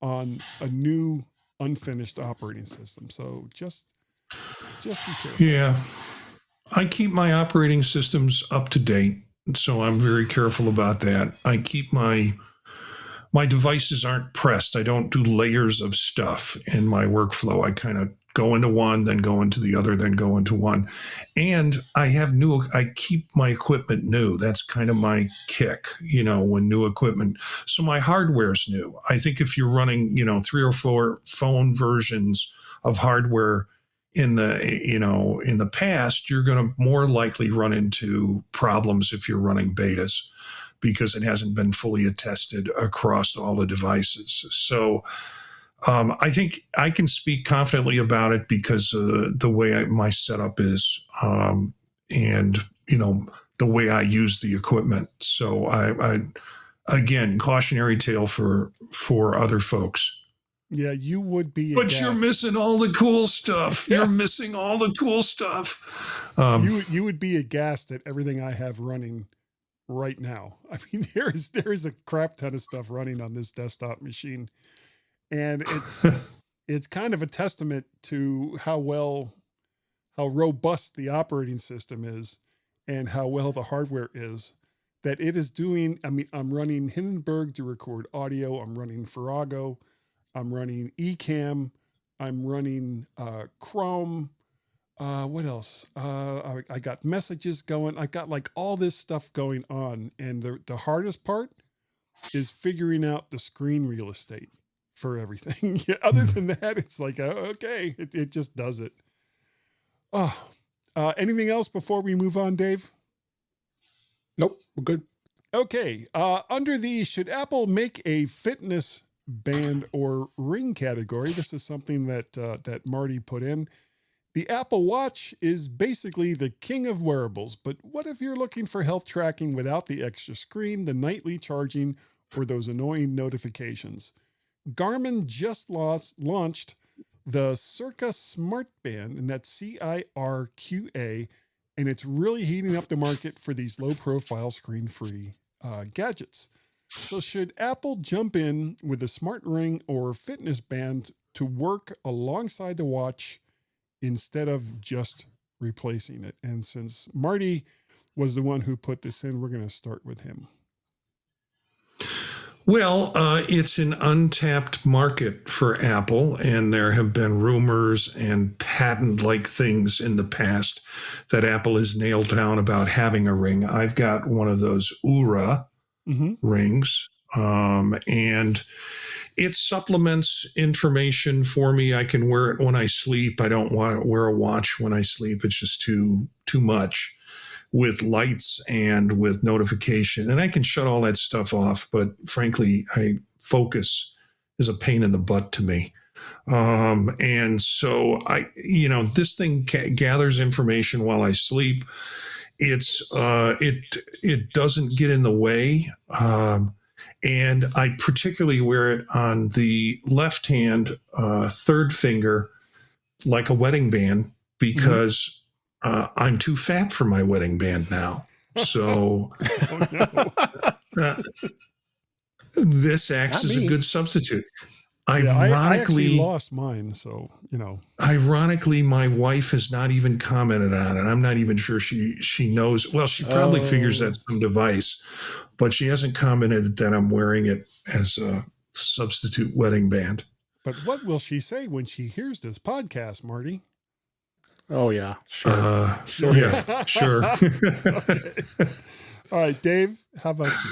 S1: on a new unfinished operating system. So just be careful.
S4: Yeah. I keep my operating systems up to date, so I'm very careful about that. I keep my devices aren't pressed. I don't do layers of stuff in my workflow. I kind of go into one, then go into the other, then go into one. And I keep my equipment new. That's kind of my kick, when new equipment. So my hardware's new. I think if you're running, 3 or 4 phone versions of hardware in the past, you're going to more likely run into problems if you're running betas, because it hasn't been fully attested across all the devices. So I think I can speak confidently about it because the way my setup is, and the way I use the equipment. So I again, cautionary tale for other folks.
S1: Yeah, you would be.
S4: But you're missing all the cool stuff.
S1: Yeah.
S4: You're missing all the cool stuff.
S1: You would be aghast at everything I have running right now. I mean, there is a crap ton of stuff running on this desktop machine, and it's kind of a testament to how robust the operating system is and how well the hardware is, that it is doing. I mean, I'm running Hindenburg to record audio. I'm running Farrago. I'm running Ecamm. I'm running Chrome. What else? I got messages going. I got like all this stuff going on. And the hardest part is figuring out the screen real estate for everything. Yeah, other than that, it's like, okay, it just does it. Oh, anything else before we move on, Dave?
S5: Nope, we're good.
S1: Okay. Under the should Apple make a fitness band or ring category, this is something that Marty put in. The Apple Watch is basically the king of wearables, but what if you're looking for health tracking without the extra screen, the nightly charging, or those annoying notifications? Garmin just launched the Circa Smart Band, and that's CIRQA, and it's really heating up the market for these low-profile screen-free gadgets. So should Apple jump in with a smart ring or fitness band to work alongside the watch instead of just replacing it? And since Marty was the one who put this in, we're going to start with him.
S4: Well, it's an untapped market for Apple, and there have been rumors and patent-like things in the past that Apple has nailed down about having a ring. I've got one of those Oura rings, and it supplements information for me. I can wear it when I sleep. I don't want to wear a watch when I sleep. It's just too much with lights and with notification. And I can shut all that stuff off, but frankly, focus is a pain in the butt to me. And so this thing gathers information while I sleep. It doesn't get in the way. And I particularly wear it on the left hand, third finger, like a wedding band, because I'm too fat for my wedding band now. So this acts as a good substitute. Ironically,
S1: I actually lost mine, so
S4: Ironically, my wife has not even commented on it. I'm not even sure she knows. Well, she probably figures that's some device, but she hasn't commented that I'm wearing it as a substitute wedding band.
S1: But what will she say when she hears this podcast, Marty?
S5: Oh yeah, sure.
S4: Yeah, sure.
S1: Okay. All right, Dave, how about you?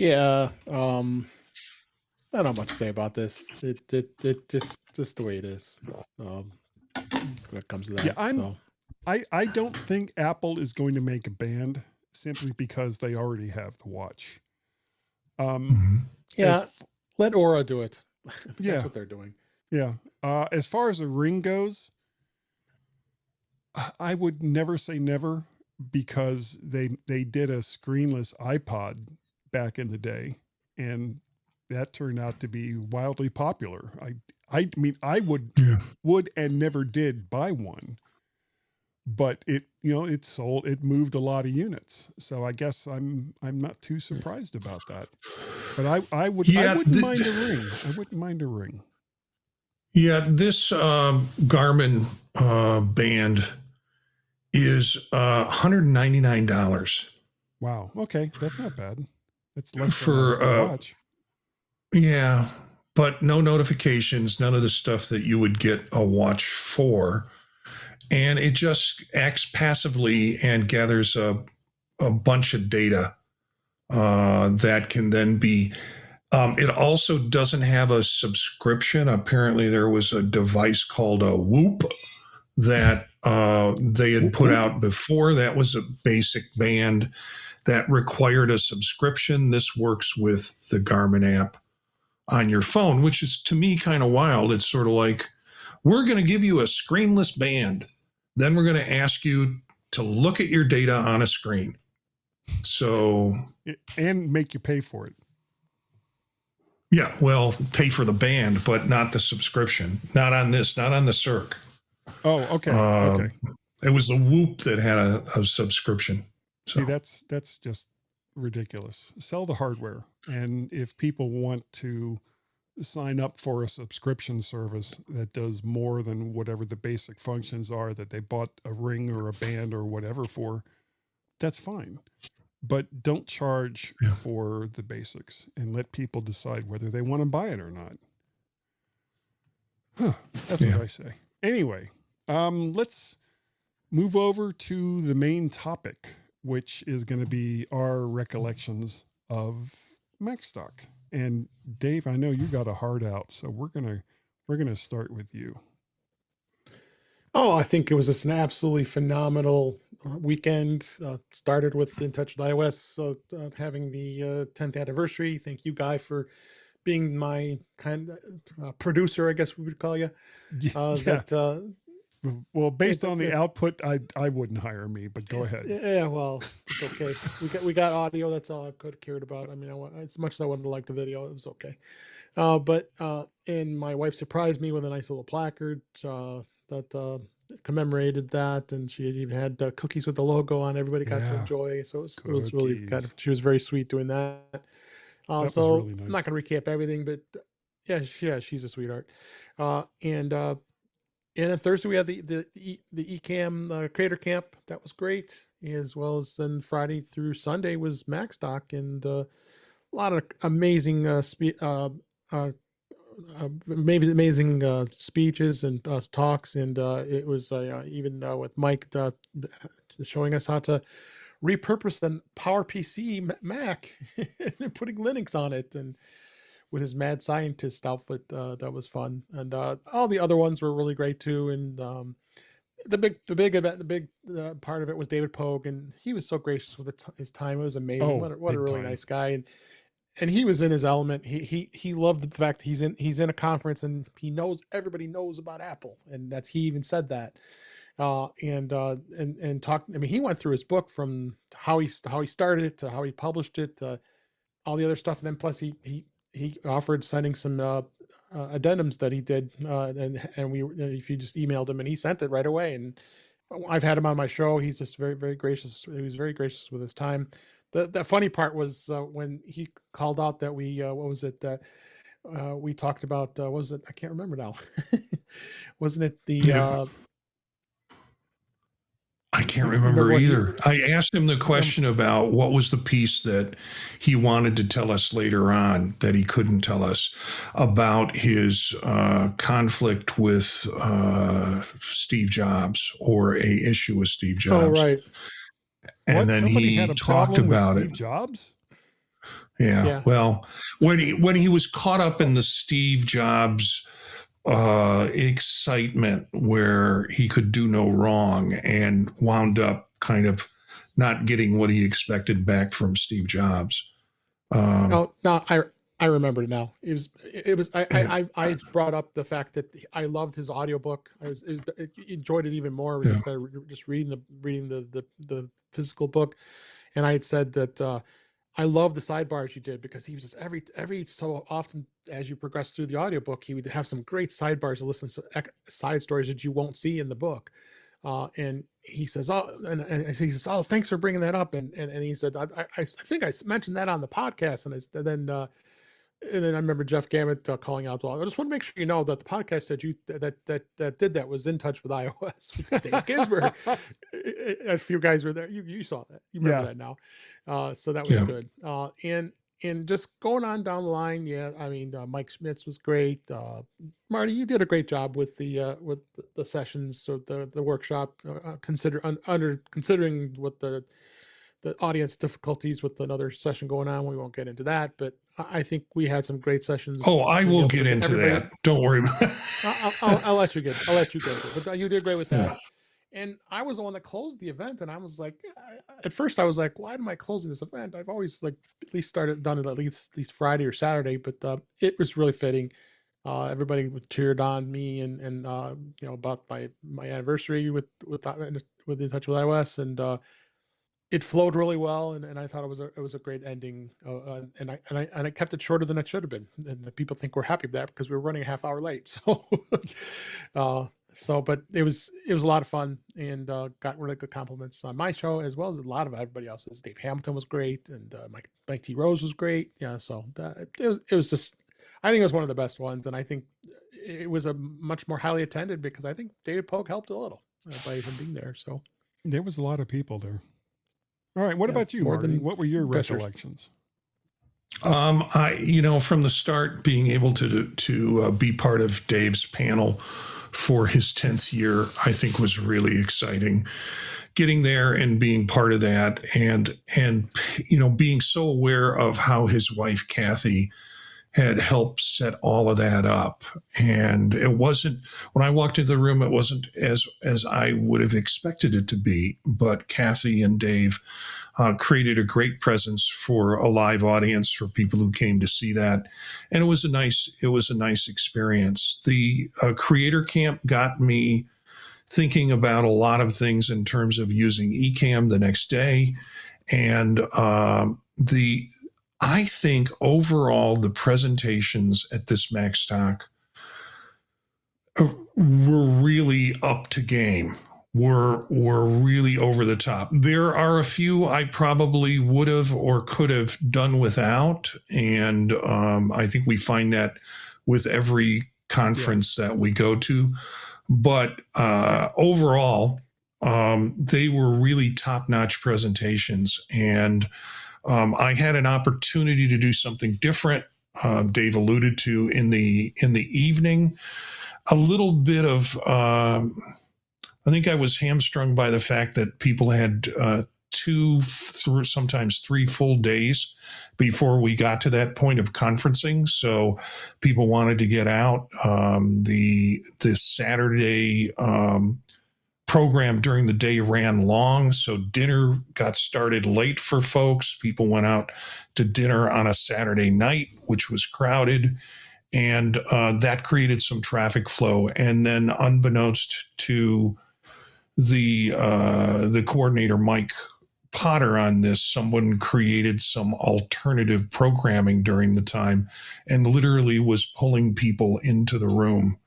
S5: Yeah, I don't have much to say about this. It just the way it is. When it comes to that.
S1: Yeah, I don't think Apple is going to make a band simply because they already have the watch.
S5: Yeah, let Aura do it. That's what they're doing.
S1: Yeah. As far as a ring goes, I would never say never, because they did a screenless iPod back in the day, and that turned out to be wildly popular. I mean, I would and never did buy one, but it sold, it moved a lot of units. So I guess I'm not too surprised about that. But I wouldn't mind a ring. I wouldn't mind a ring.
S4: Yeah, this Garmin band is $199.
S1: Wow. Okay, that's not bad. That's less
S4: for
S1: than a watch.
S4: Yeah, but no notifications, none of the stuff that you would get a watch for. And it just acts passively and gathers a bunch of data that can then be. It also doesn't have a subscription. Apparently, there was a device called a Whoop that they had put out before. That was a basic band that required a subscription. This works with the Garmin app on your phone, which is, to me, kind of wild. It's sort of like, we're going to give you a screenless band. Then we're going to ask you to look at your data on a screen. So,
S1: and make you pay for it.
S4: yeah, well, pay for the band, but not the subscription. Not on this, not on the Circ.
S1: Oh, okay.
S4: Um,
S1: Okay.
S4: It was the Whoop that had a subscription. So,
S1: See, that's just ridiculous. Sell the hardware. And if people want to sign up for a subscription service that does more than whatever the basic functions are that they bought a ring or a band or whatever for, that's fine. But don't charge
S4: Yeah.
S1: for the basics and let people decide whether they want to buy it or not. That's
S4: Yeah.
S1: what I say. Anyway, let's move over to the main topic, which is going to be our recollections of Macstock. And Dave, I know you got a heart out, so we're gonna start with you.
S5: Oh, I think it was just an absolutely phenomenal weekend. Started with In Touch with iOS, having the 10th anniversary. Thank you, Guy, for being my kind of producer, I guess we would call you.
S1: Yeah.
S5: That
S1: Well, based on the
S5: it-
S1: output, I wouldn't hire me, but go ahead.
S5: Yeah, well, it's okay. We got audio. That's all I could have cared about. I mean, as much as I wanted to like the video, it was okay. And my wife surprised me with a nice little placard that commemorated that, and she had even had cookies with the logo on. Everybody got to
S1: Yeah,
S5: enjoy. So it was really kind
S1: cookies.
S5: of. She was very sweet doing that.
S1: was
S5: So
S1: really
S5: I'm not
S1: nice.
S5: going to recap everything, but yeah, she's a sweetheart. And then Thursday we had the Ecamm Creator Camp. That was great, as well as then Friday through Sunday was Macstock, and a lot of amazing maybe amazing speeches and talks, and it was even with Mike showing us how to repurpose the PowerPC Mac and putting Linux on it, and with his mad scientist outfit. That was fun, and all the other ones were really great too. And the big event, the big part of it was David Pogue, and he was so gracious with his time. It was amazing.
S1: Oh,
S5: What a
S1: big
S5: really
S1: time.
S5: nice guy, and he was in his element. He loved the fact he's in a conference and he knows everybody knows about Apple, and he even said that. And talk. I mean, he went through his book from how he started it to how he published it, to all the other stuff, and then plus he offered sending some addendums that he did, and we if you just emailed him, and he sent it right away. And I've had him on my show. He's just very, very gracious. He was very gracious with his time. The funny part was when he called out that we what was it that we talked about? What was it? I can't remember now. Wasn't it the
S4: Yeah. I can't remember
S5: what he-
S4: either. I asked him the question about what was the piece that he wanted to tell us later on that he couldn't tell us about his conflict with Steve Jobs, or a issue with Steve Jobs.
S5: Oh, right.
S4: And
S1: What?
S4: then
S1: Somebody
S4: he
S1: had a
S4: talked
S1: problem
S4: about
S1: with
S4: it.
S1: Steve Jobs?
S4: Yeah.
S5: Yeah.
S4: Well, when he was caught up in the Steve Jobs excitement where he could do no wrong, and wound up kind of not getting what he expected back from Steve Jobs.
S5: Oh no, I remembered it now. I brought up the fact that I loved his audiobook. I enjoyed it even more when
S4: Yeah.
S5: I started just reading the physical book, and I had said that I love the sidebars you did, because he was just every so often as you progress through the audiobook, he would have some great sidebars to listen to side stories that you won't see in the book. And he says, "Oh," and he says, "Oh, thanks for bringing that up." And he said, "I think I mentioned that on the podcast." And then I remember Jeff Gamet calling out, "Well, I just want to make sure you know that the podcast that did that was In Touch with iOS with Dave Ginsburg." A few guys were there. You saw that. You remember
S1: Yeah.
S5: that now. So that was
S4: Yeah.
S5: good. And just going on down the line, yeah. I mean, Mike Schmitz was great. Marty, you did a great job with the sessions, or the workshop. Considering what the audience difficulties with another session going on, we won't get into that. But I think we had some great sessions.
S4: Oh, I
S5: We'll be
S4: will
S5: able to
S4: get into
S5: everybody-
S4: that. Don't worry about it.
S5: I'll let you get it. But you did great with that. And I was the one that closed the event, and I was like, at first I was like, why am I closing this event? I've always at least done it at least Friday or Saturday, but it was really fitting. Everybody cheered on me and about my anniversary with with In Touch with iOS, and it flowed really well, and I thought it was a great ending, and I kept it shorter than it should have been, and the people think we're happy with that because we were running a half hour late. So, but it was a lot of fun, and got really good compliments on my show as well as a lot of everybody else's. Dave Hamilton was great, and Mike T. Rose was great. Yeah, so it was just, I think it was one of the best ones, and I think it was a much more highly attended because I think David Pogue helped a little by him being there. So
S1: There was a lot of people there. All right. What
S5: Yeah,
S1: about you,
S5: more
S1: Marty?
S5: than
S1: What were your
S5: Beshers.
S1: recollections?
S4: From the start, being able to be part of Dave's panel for his 10th year, I think was really exciting. Getting there and being part of that, and being so aware of how his wife Kathy had helped set all of that up. And it wasn't, when I walked into the room, it wasn't as I would have expected it to be, but Kathy and Dave created a great presence for a live audience for people who came to see that. And it was a nice experience. The creator camp got me thinking about a lot of things in terms of using Ecamm the next day. And I think overall the presentations at this MacStock were really up to game. Were really over the top. There are a few I probably would have or could have done without, and I think we find that with every conference that we go to. But overall, they were really top-notch presentations, and I had an opportunity to do something different. Dave alluded to in the evening, a little bit of. I think I was hamstrung by the fact that people had 2 through sometimes 3 full days before we got to that point of conferencing. So people wanted to get out. The Saturday program during the day ran long, so dinner got started late for folks. People went out to dinner on a Saturday night, which was crowded, and that created some traffic flow. And then, unbeknownst to the coordinator, Mike Potter, on this, someone created some alternative programming during the time and literally was pulling people into the room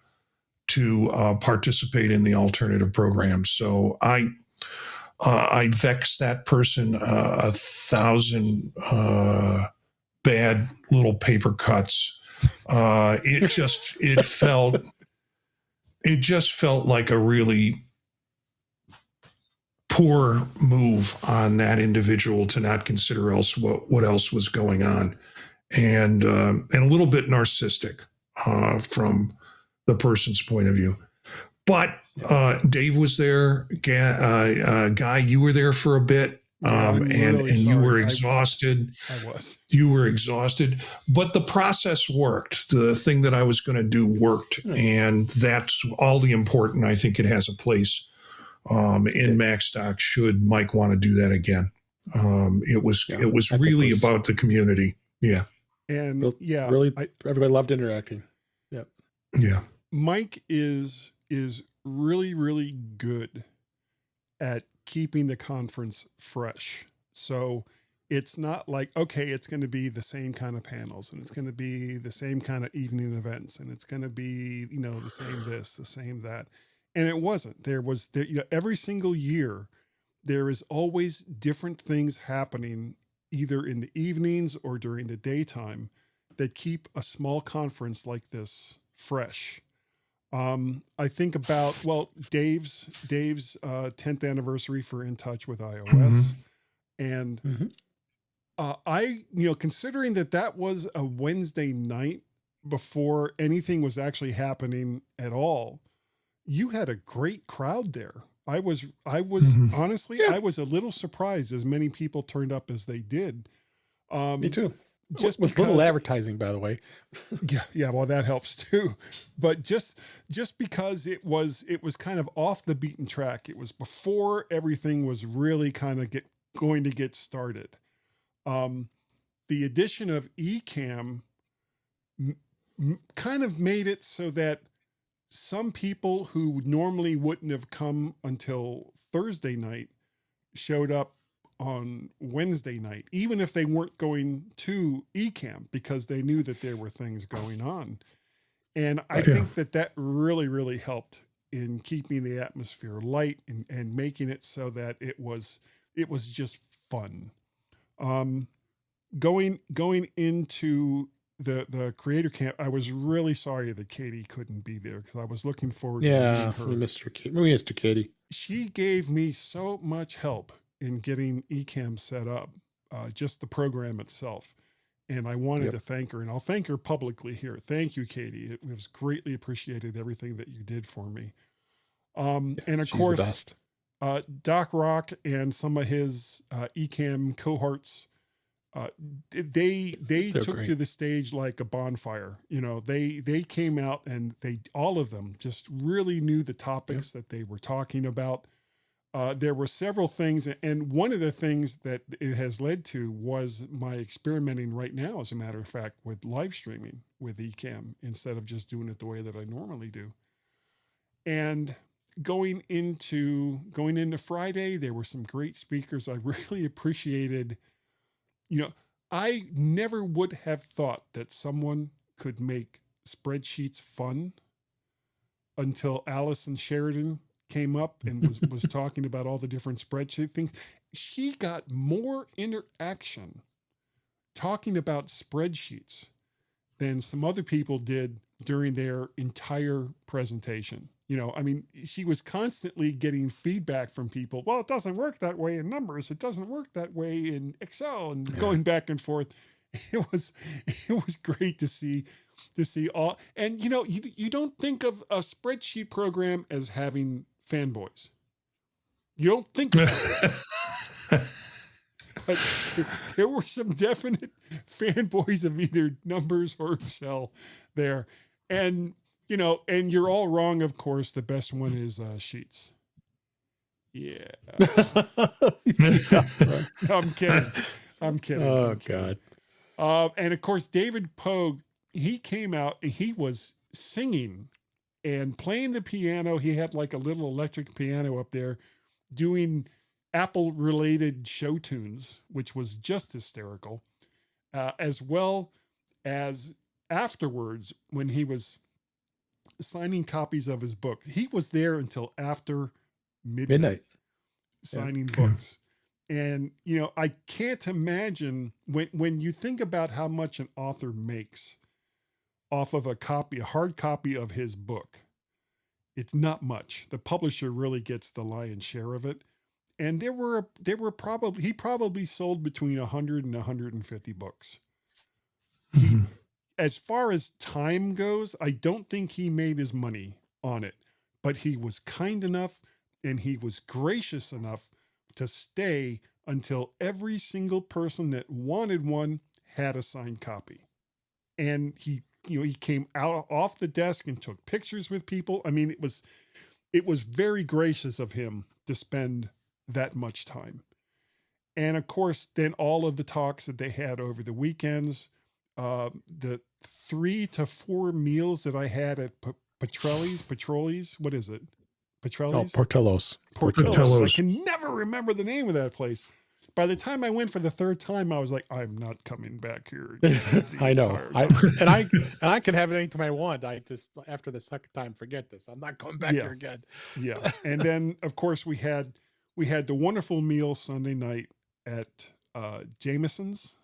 S4: to participate in the alternative program. So I vexed that person 1,000 bad little paper cuts. It just felt like a really poor move on that individual to not consider what else was going on, and a little bit narcissistic from the person's point of view. But Dave was there. Guy, you were there for a bit,
S1: I'm really
S4: and you
S1: sorry.
S4: were exhausted.
S1: I was.
S4: You were exhausted, but the process worked. The thing that I was going to do worked, and that's all the important. I think it has a place in MacStock should Mike want to do that again. It was really about the community. Yeah.
S1: And
S5: really, everybody loved interacting. Yeah.
S4: Yeah.
S1: Mike is really, really good at keeping the conference fresh. So it's not like, okay, it's going to be the same kind of panels, and it's going to be the same kind of evening events, and it's going to be, the same this, the same that. And it wasn't. There, every single year, there is always different things happening, either in the evenings or during the daytime, that keep a small conference like this fresh. I think about, Dave's 10th anniversary for In Touch with iOS. And considering that was a Wednesday night before anything was actually happening at all, you had a great crowd there. I was honestly, I was a little surprised as many people turned up as they did.
S5: Me too.
S1: Just
S5: with little advertising, by the way.
S1: Yeah. Well, that helps too. But just because it was kind of off the beaten track. It was before everything was really kind of going to get started. The addition of Ecamm kind of made it so that some people who normally wouldn't have come until Thursday night showed up on Wednesday night, even if they weren't going to eCamp, because they knew that there were things going on. And I think that really, really helped in keeping the atmosphere light and making it so that it was just fun. Going into the creator camp, I was really sorry that Katie couldn't be there, because I was looking forward to meeting her.
S5: We missed Katie.
S1: She gave me so much help in getting eCamp set up, just the program itself. And I wanted to thank her, and I'll thank her publicly here. Thank you, Katie. It was greatly appreciated, everything that you did for me. And of course, Doc Rock and some of his eCamp cohorts, they took
S5: great
S1: to the stage like a bonfire. You know, they came out and all of them just really knew the topics that they were talking about. There were several things, and one of the things that it has led to was my experimenting right now, as a matter of fact, with live streaming with eCamp instead of just doing it the way that I normally do. And going into Friday, there were some great speakers. I really appreciated, I never would have thought that someone could make spreadsheets fun until Allison Sheridan came up and was talking about all the different spreadsheet things. She got more interaction talking about spreadsheets than some other people did during their entire presentation. She was constantly getting feedback from people. Well, it doesn't work that way in numbers. It doesn't work that way in Excel, and going back and forth. It was great to see all. And you don't think of a spreadsheet program as having fanboys. You don't think of it. But there were some definite fanboys of either numbers or Excel there. And and you're all wrong, of course. The best one is Sheets. Yeah. I'm kidding.
S5: Oh, God.
S1: And of course, David Pogue, he came out and he was singing and playing the piano. He had like a little electric piano up there doing Apple-related show tunes, which was just hysterical, as well as afterwards when he was signing copies of his book. He was there until after midnight signing books. And, I can't imagine when you think about how much an author makes off of a hard copy of his book, it's not much. The publisher really gets the lion's share of it. And he probably sold between 100 and 150 books. As far as time goes, I don't think he made his money on it, but he was kind enough and he was gracious enough to stay until every single person that wanted one had a signed copy. And he came out off the desk and took pictures with people. I mean, it was very gracious of him to spend that much time. And of course, then all of the talks that they had over the weekends, the 3 to 4 meals that I had at Petrelli's, what is it? Petrelli's?
S5: Portillo's.
S1: I can never remember the name of that place. By the time I went for the third time, I was like, I'm not coming back here.
S5: I know. I can have it anytime I want. I just, after the second time, forget this. I'm not going back here again.
S1: Yeah. And then of course we had the wonderful meal Sunday night at Jameson's.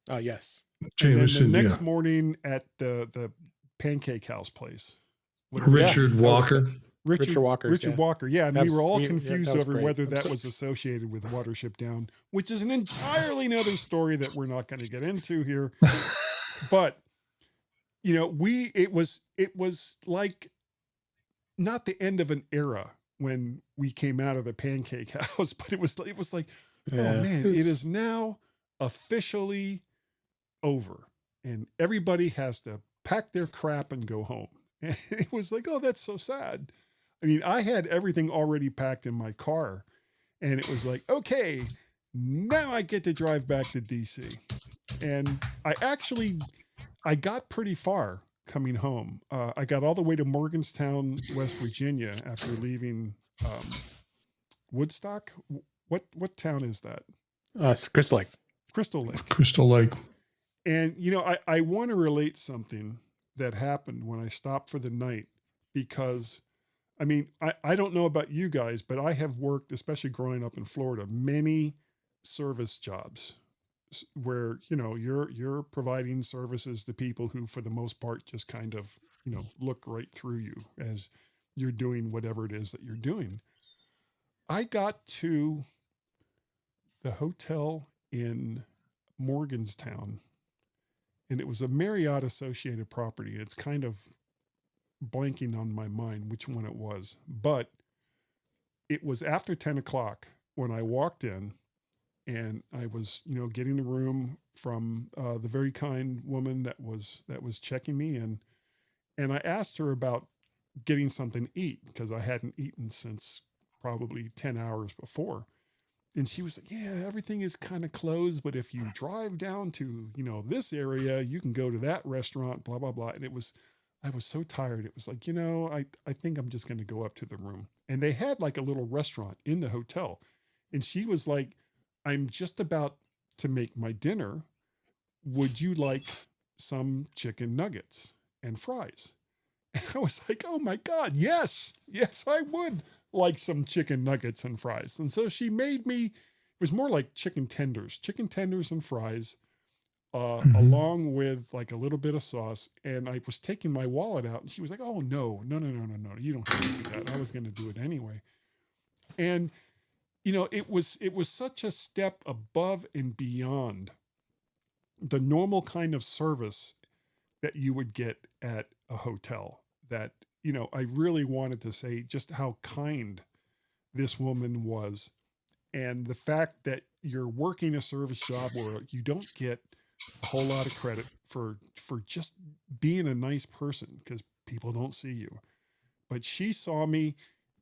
S5: Oh, yes.
S4: Jameson,
S1: and then the next morning at the Pancake House place.
S4: Richard Walker.
S1: Richard Walker. Yeah. And we were all
S5: That
S1: confused
S5: was
S1: over
S5: great.
S1: whether that was associated with Watership Down, which is an entirely another story that we're not going to get into here. But, it was like not the end of an era when we came out of the Pancake House, but it was like, oh man, it is now officially over and everybody has to pack their crap and go home. And it was like, oh, that's so sad. I mean, I had everything already packed in my car and it was like, okay, now I get to drive back to DC. And I got pretty far. coming home. I got all the way to Morgantown, West Virginia after leaving Woodstock. What town is that?
S5: It's Crystal Lake.
S1: Crystal Lake.
S4: Crystal Lake.
S1: And, I want to relate something that happened when I stopped for the night because, I don't know about you guys, but I have worked, especially growing up in Florida, many service jobs where, you're providing services to people who, for the most part, just kind of, look right through you as you're doing whatever it is that you're doing. I got to the hotel in Morgantown, and it was a Marriott associated property. It's kind of blanking on my mind which one it was, but it was after 10 o'clock when I walked in, and I was, getting the room from the very kind woman that was checking me in. And I asked her about getting something to eat because I hadn't eaten since probably 10 hours before. And she was like, yeah, everything is kind of closed, but if you drive down to, this area, you can go to that restaurant, blah, blah, blah. And I was so tired. It was like, I think I'm just going to go up to the room. And they had like a little restaurant in the hotel. And she was like, I'm just about to make my dinner. Would you like some chicken nuggets and fries? And I was like, oh my God, yes, I would like some chicken nuggets and fries. And so she made me, it was more like chicken tenders and fries, along with like a little bit of sauce. And I was taking my wallet out, and she was like, oh no, you don't have to do that. I was going to do it anyway. And, it was such a step above and beyond the normal kind of service that you would get at a hotel that, I really wanted to say just how kind this woman was. And the fact that you're working a service job where you don't get a whole lot of credit for just being a nice person because people don't see you. But she saw me.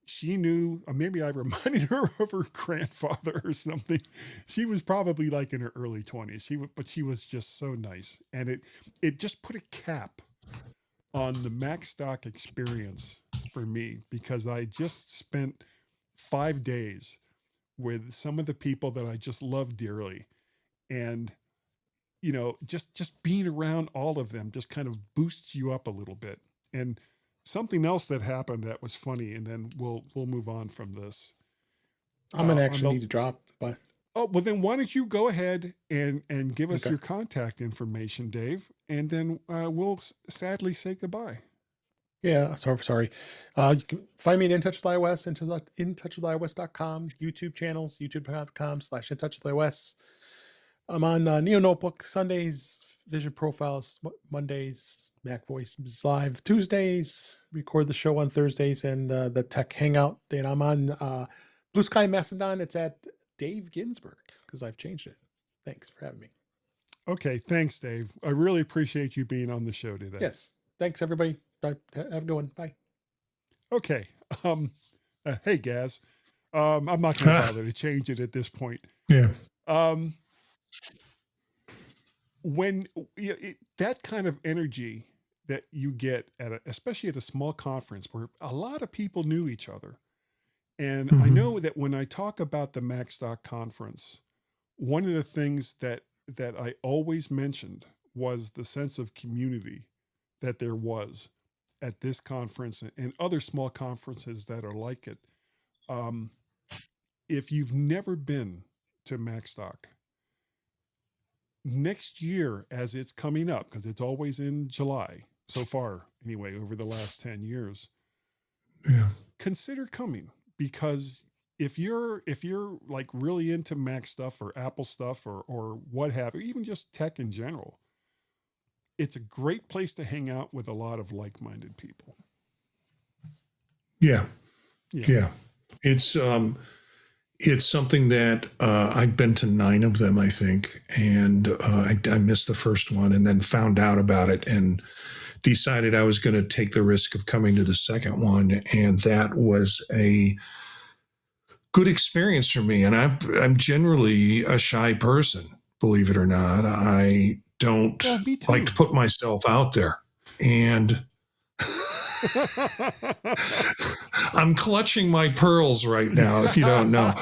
S1: She knew, maybe I reminded her of her grandfather or something. She was probably like in her early 20s. But she was just so nice. And it just put a cap on the MacStock experience for me, because I just spent 5 days with some of the people that I just love dearly. And, just being around all of them just kind of boosts you up a little bit. And something else that happened that was funny, and then we'll move on from this.
S5: I'm going to actually need to drop, but.
S1: Oh, well then why don't you go ahead and give us
S5: Okay.
S1: your contact information, Dave, and then we'll sadly say goodbye.
S5: Yeah, sorry. You can find me at In Touch with iOS, intouchwithios.com, YouTube channels, youtube.com/intouchwithios. I'm on Neo Notebook, Sundays, Vision Profiles, Mondays, Mac Voice Live, Tuesdays, record the show on Thursdays, and the Tech Hangout. And I'm on Blue Sky Mastodon. It's at Dave Ginsburg, because I've changed it. Thanks for having me.
S1: Okay, thanks, Dave. I really appreciate you being on the show today.
S5: Yes. Thanks, everybody. Bye. Have a good one. Bye.
S1: Okay. Hey, Gaz. I'm not going to bother to change it at this point.
S4: Yeah.
S1: When that kind of energy that you get especially at a small conference where a lot of people knew each other. And I know that when I talk about the MacStock conference, one of the things that I always mentioned was the sense of community that there was at this conference and other small conferences that are like it. If you've never been to MacStock, next year, as it's coming up, because it's always in July so far, anyway, over the last 10 years, consider coming, because if you're like really into Mac stuff or Apple stuff or what have you, even just tech in general, it's a great place to hang out with a lot of like-minded people.
S4: Yeah. It's something that I've been to 9 of them, I think, and I missed the first one, and then found out about it and decided I was going to take the risk of coming to the second one, and that was a good experience for me. And I'm generally a shy person, believe it or not. I don't
S1: Well, me too.
S4: like to put myself out there. And I'm clutching my pearls right now, if you don't know.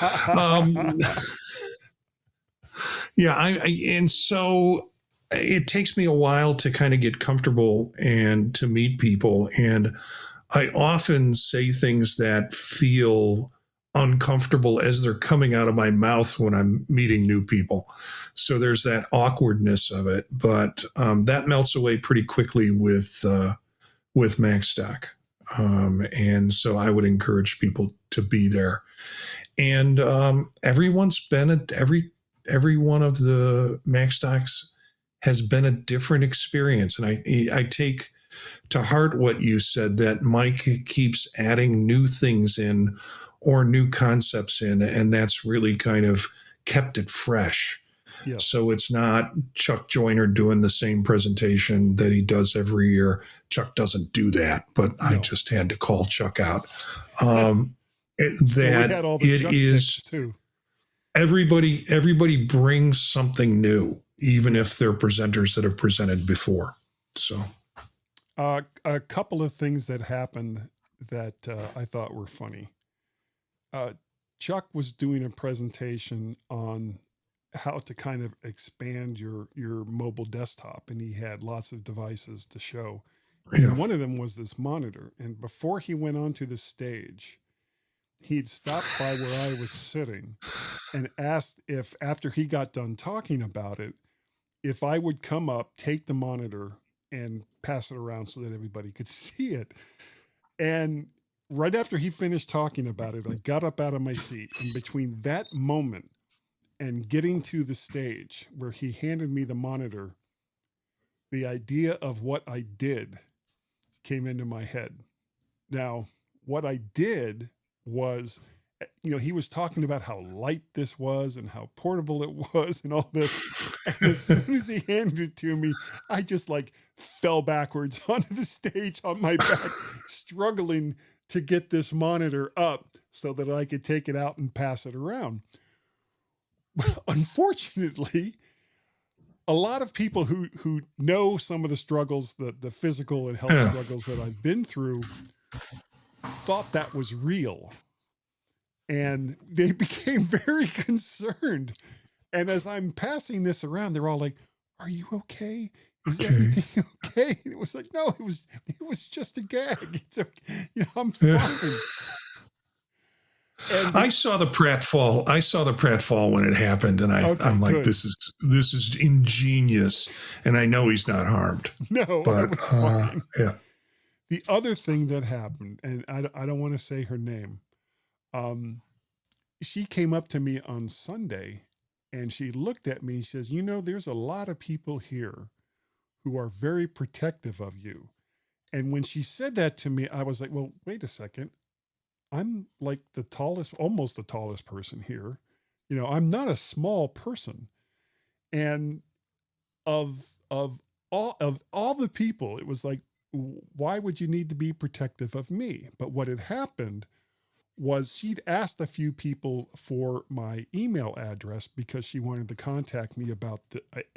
S4: And so it takes me a while to kind of get comfortable and to meet people. And I often say things that feel uncomfortable as they're coming out of my mouth when I'm meeting new people. So there's that awkwardness of it, but that melts away pretty quickly with MacStock. And so I would encourage people to be there. And everyone's been at every one of the MacStocks has been a different experience. And I take to heart what you said, that Mike keeps adding new things in or new concepts in, and that's really kind of kept it fresh.
S1: Yes.
S4: So it's not Chuck Joyner doing the same presentation that he does every year. Chuck doesn't do that, but I just had to call Chuck out. That
S1: we had all the
S4: it is
S1: too.
S4: Everybody brings something new, even if they're presenters that have presented before. So
S1: a couple of things that happened that I thought were funny. Chuck was doing a presentation on how to kind of expand your mobile desktop, and he had lots of devices to show. And one of them was this monitor. And before he went onto the stage, he'd stopped by where I was sitting and asked if, after he got done talking about it, if I would come up, take the monitor, and pass it around so that everybody could see it. And right after he finished talking about it, I got up out of my seat. And between that moment and getting to the stage where he handed me the monitor, the idea of what I did came into my head. Now, what I did was, he was talking about how light this was and how portable it was and all this. And as soon as he handed it to me, I just fell backwards onto the stage on my back, struggling to get this monitor up so that I could take it out and pass it around. Well, unfortunately, a lot of people who know some of the struggles, the physical and health struggles that I've been through, thought that was real. And they became very concerned. And as I'm passing this around, they're all like, "Are you okay? Is everything okay?" And it was like, "No, it was just a gag. It's okay. I'm fine." And
S4: I saw the pratfall when it happened, and I'm like,
S1: good.
S4: this is ingenious, and I know he's not harmed.
S1: No,
S4: but
S1: it was fine.
S4: yeah.
S1: The other thing that happened, and I don't want to say her name, she came up to me on Sunday, and she looked at me and says, "There's a lot of people here who are very protective of you." And when she said that to me, I was like, "Well, wait a second. I'm like almost the tallest person here. I'm not a small person." And of all the people, it was like, why would you need to be protective of me? But what had happened was she'd asked a few people for my email address because she wanted to contact me about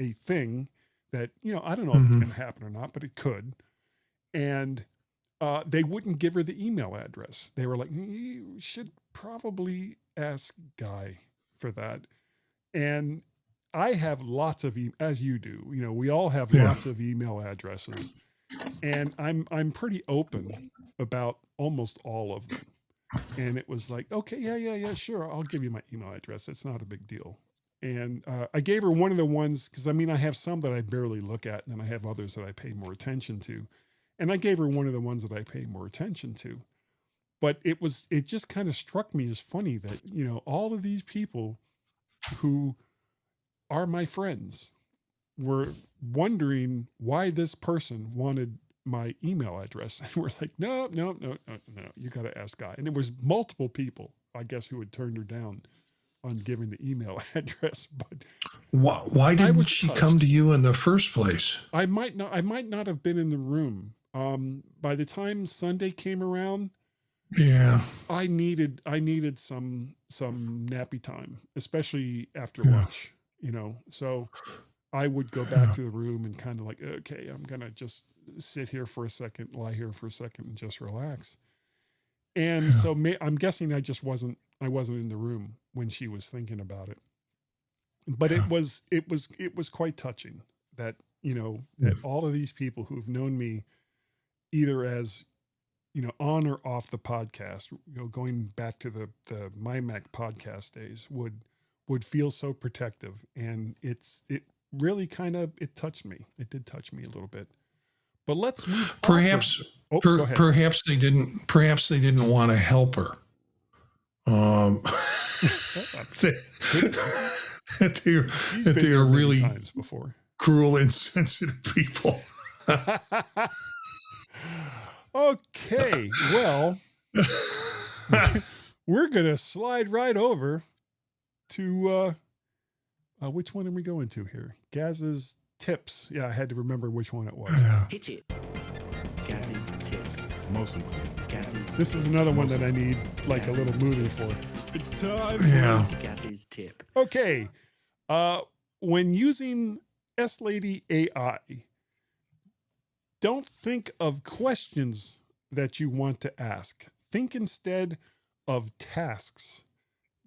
S1: a thing that, I don't know if it's going to happen or not, but it could. And they wouldn't give her the email address. They were like, "You should probably ask Guy for that." And I have lots of, as you do, we all have lots of email addresses, and I'm pretty open about almost all of them. And it was like, "Okay, yeah, sure. I'll give you my email address. It's not a big deal." And I gave her one of the ones, because I have some that I barely look at, and then I have others that I pay more attention to. And I gave her one of the ones that I pay more attention to. But it just kind of struck me as funny that, all of these people who are my friends were wondering why this person wanted my email address. And we're like, no, you got to ask Guy. And it was multiple people, I guess, who had turned her down on giving the email address. But
S4: why didn't she come to you in the first place?
S1: I might not have been in the room. By the time Sunday came around, I needed some nappy time, especially after lunch, so I would go back to the room and kind of like, okay, I'm going to just sit here for a second, lie here for a second and just relax. And so I'm guessing I wasn't in the room when she was thinking about it. But it was quite touching that, that all of these people who've known me either as, on or off the podcast, going back to the My Mac podcast days would feel so protective. And it really it touched me. It did touch me a little bit. But let's move.
S4: Perhaps they didn't want to help her. That they are really
S1: times before.
S4: Cruel, insensitive people.
S1: Okay, well, we're gonna slide right over to which one are we going to here? Gaz's tips. Yeah, I had to remember which one it was.
S3: Hit it. Gaz's tips.
S6: Mostly.
S3: Gaz's
S1: This is another one that I need like a little movie for. It's time.
S4: Yeah.
S3: Gaz's tip.
S1: Okay. When using S-Lady AI, don't think of questions that you want to ask. Think instead of tasks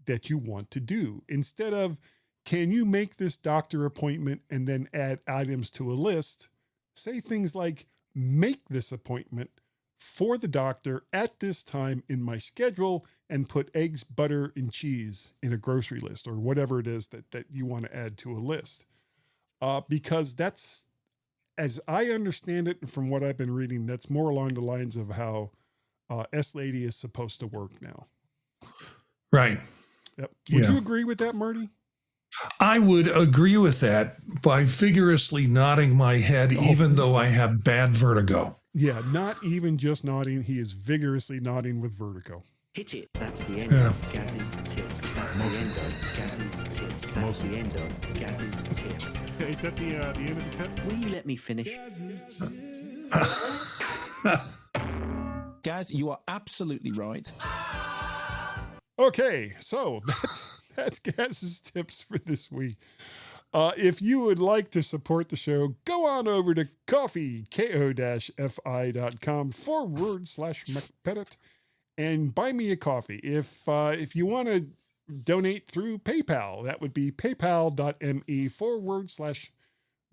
S1: that you want to do. Instead of, can you make this doctor appointment and then add items to a list? Say things like, make this appointment for the doctor at this time in my schedule and put eggs, butter, and cheese in a grocery list or whatever it is that you want to add to a list. Because that's, as I understand it from what I've been reading, that's more along the lines of how S-Lady is supposed to work now.
S4: Right.
S1: Yep. Would you agree with that, Marty?
S4: I would agree with that by vigorously nodding my head, even though I have bad vertigo.
S1: Yeah, not even just nodding. He is vigorously nodding with vertigo.
S3: Hit it. That's the end of Gaz's tips. That's the end of Gaz's tips. That's the end of Gaz's tips.
S6: Is that the end of the tip?
S3: Will you let me finish?
S7: Gaz, you are absolutely right.
S1: Okay, so that's Gaz's tips for this week. If you would like to support the show, go on over to ko-fi.com /MacPettit and buy me a coffee. If you want to donate through PayPal, that would be paypal.me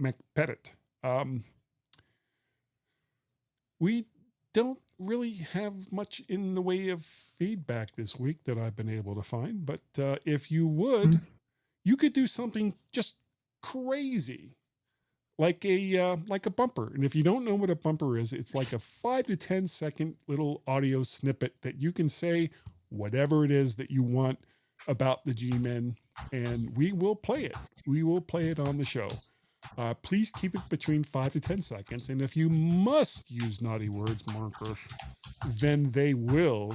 S1: /MacPettit. We don't really have much in the way of feedback this week that I've been able to find, but if you would, you could do something just crazy, like a bumper. And if you don't know what a bumper is, it's like a 5 to 10 second little audio snippet that you can say whatever it is that you want about the G-Men, and we will play it. We will play it on the show. Please keep it between 5 to 10 seconds. And if you must use naughty words marker, then they will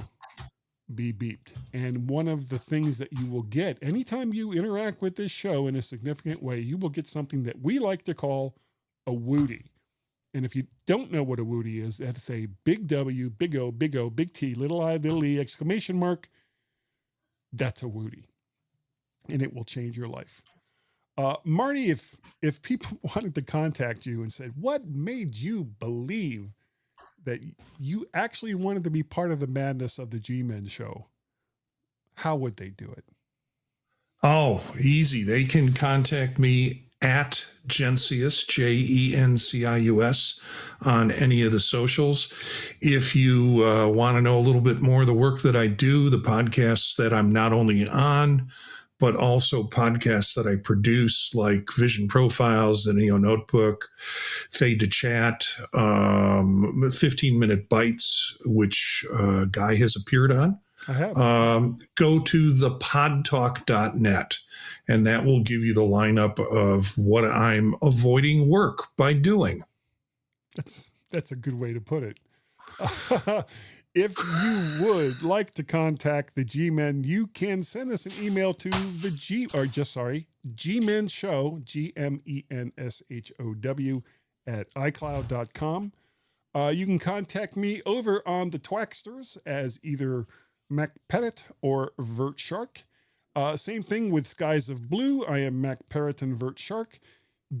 S1: be beeped. And one of the things that you will get anytime you interact with this show in a significant way, you will get something that we like to call a woody. And if you don't know what a woody is, that's a big W, big O, big T, little I, little E, exclamation mark. That's a woody. And it will change your life. Marty, if people wanted to contact you and said, what made you believe that you actually wanted to be part of the madness of the G-Men show, how would they do it?
S4: Oh, easy. They can contact me at Jencius, Jencius, on any of the socials. If you want to know a little bit more of the work that I do, the podcasts that I'm not only on, but also podcasts that I produce, like Vision Profiles, the Neo Notebook, Fade to Chat, 15-Minute Bites, which Guy has appeared on.
S1: I have.
S4: Go to thepodtalk.net, and that will give you the lineup of what I'm avoiding work by doing.
S1: That's a good way to put it. If you would like to contact the G-Men, you can send us an email to the G-Men Show, GMenShow @iCloud.com. You can contact me over on the Twacksters as either MacPettit or VertShark. Same thing with Skies of Blue. I am MacPerrit and VertShark.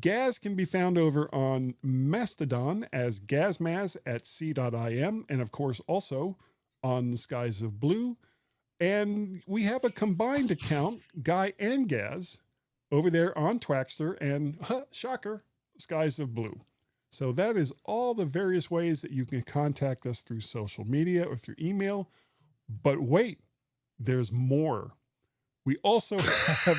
S1: Gaz can be found over on Mastodon as Gazmaz at c.im, and of course also on the Skies of Blue. And we have a combined account, Guy and Gaz, over there on Twaxter and, shocker, Skies of Blue. So that is all the various ways that you can contact us through social media or through email. But wait, there's more. We also have...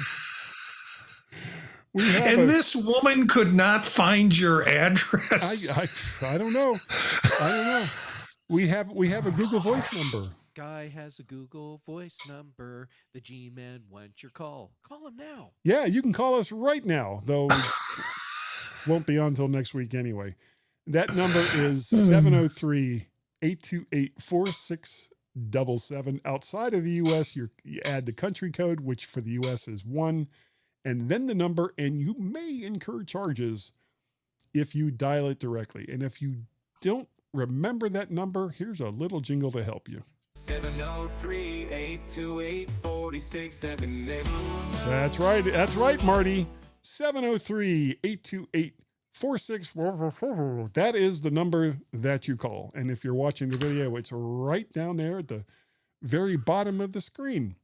S4: this woman could not find your address.
S1: I don't know. We have a Google Voice number.
S8: Guy has a Google Voice number. The G-Men want your call. Call him now.
S1: Yeah, you can call us right now, though won't be on until next week anyway. That number is 703-828-4677. Outside of the U.S., you add the country code, which for the U.S. is 1, and then the number, and you may incur charges if you dial it directly. And if you don't remember that number, here's a little jingle to help you.
S2: 703-828-4678.
S1: That's right, Marty. 703-828-46. That is the number that you call. And if you're watching the video, it's right down there at the very bottom of the screen.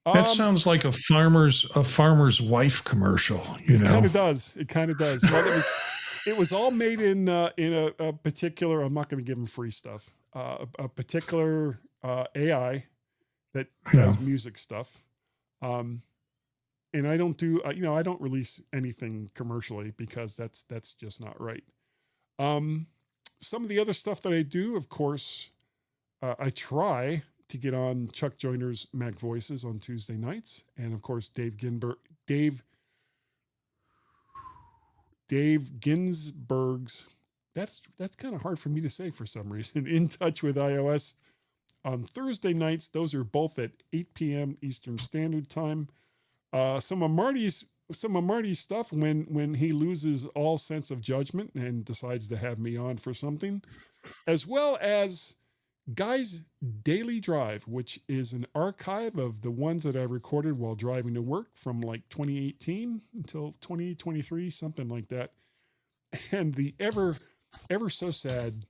S4: That sounds like a farmer's wife commercial. It
S1: kind of does. But it was all made in a particular. I'm not going to give them free stuff. A particular AI that does music stuff. And I don't do, I don't release anything commercially because that's just not right. Some of the other stuff that I do, of course, I try to get on Chuck Joyner's Mac Voices on Tuesday nights. And of course, Dave Ginsburg's, that's kind of hard for me to say for some reason, In Touch with iOS on Thursday nights. Those are both at 8 p.m. Eastern Standard Time. Some of Marty's stuff when he loses all sense of judgment and decides to have me on for something, as well as Guy's Daily Drive, which is an archive of the ones that I recorded while driving to work from like 2018 until 2023, something like that. And the ever so sad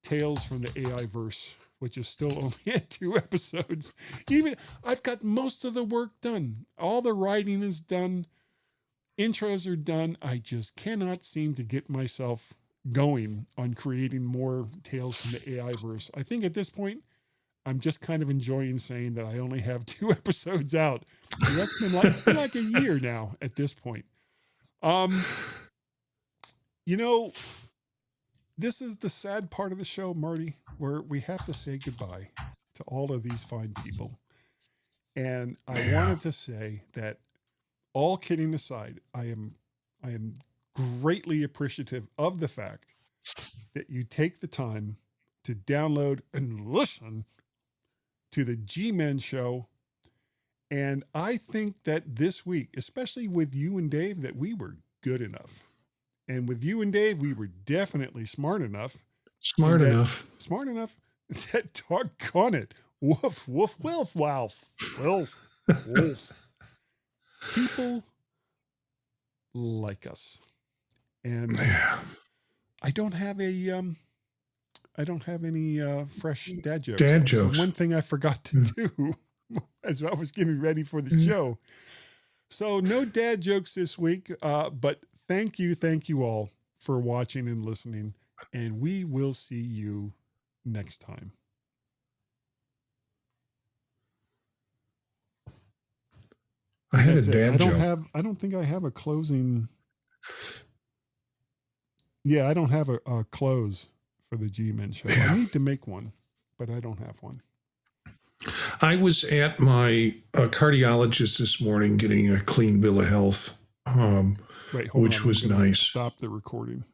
S1: Tales from the AI Verse, which is still only at 2 episodes. Even I've got most of the work done. All the writing is done. Intros are done. I just cannot seem to get myself going on creating more Tales from the AI Verse. I think at this point, I'm just kind of enjoying saying that I only have 2 episodes out. So it's been like a year now at this point. This is the sad part of the show, Marty, where we have to say goodbye to all of these fine people. And I wanted to say that, all kidding aside, I am greatly appreciative of the fact that you take the time to download and listen to the G-Men show. And I think that this week, especially with you and Dave, that we were good enough. And with you and Dave, we were definitely smart enough. Smart enough that doggone it. Woof, woof, wolf, wolf, wolf, wolf. People like us. And I don't have any fresh dad jokes. So one thing I forgot to do as I was getting ready for the show. So no dad jokes this week, but thank you all for watching and listening, and we will see you next time.
S4: I had a dad joke.
S1: I don't think I have a closing. Yeah, I don't have a close for the G-Men show. I need to make one, but I don't have one.
S4: I was at my cardiologist this morning getting a clean bill of health,
S1: Wait, hold
S4: which
S1: on.
S4: was nice.
S1: Stop the recording.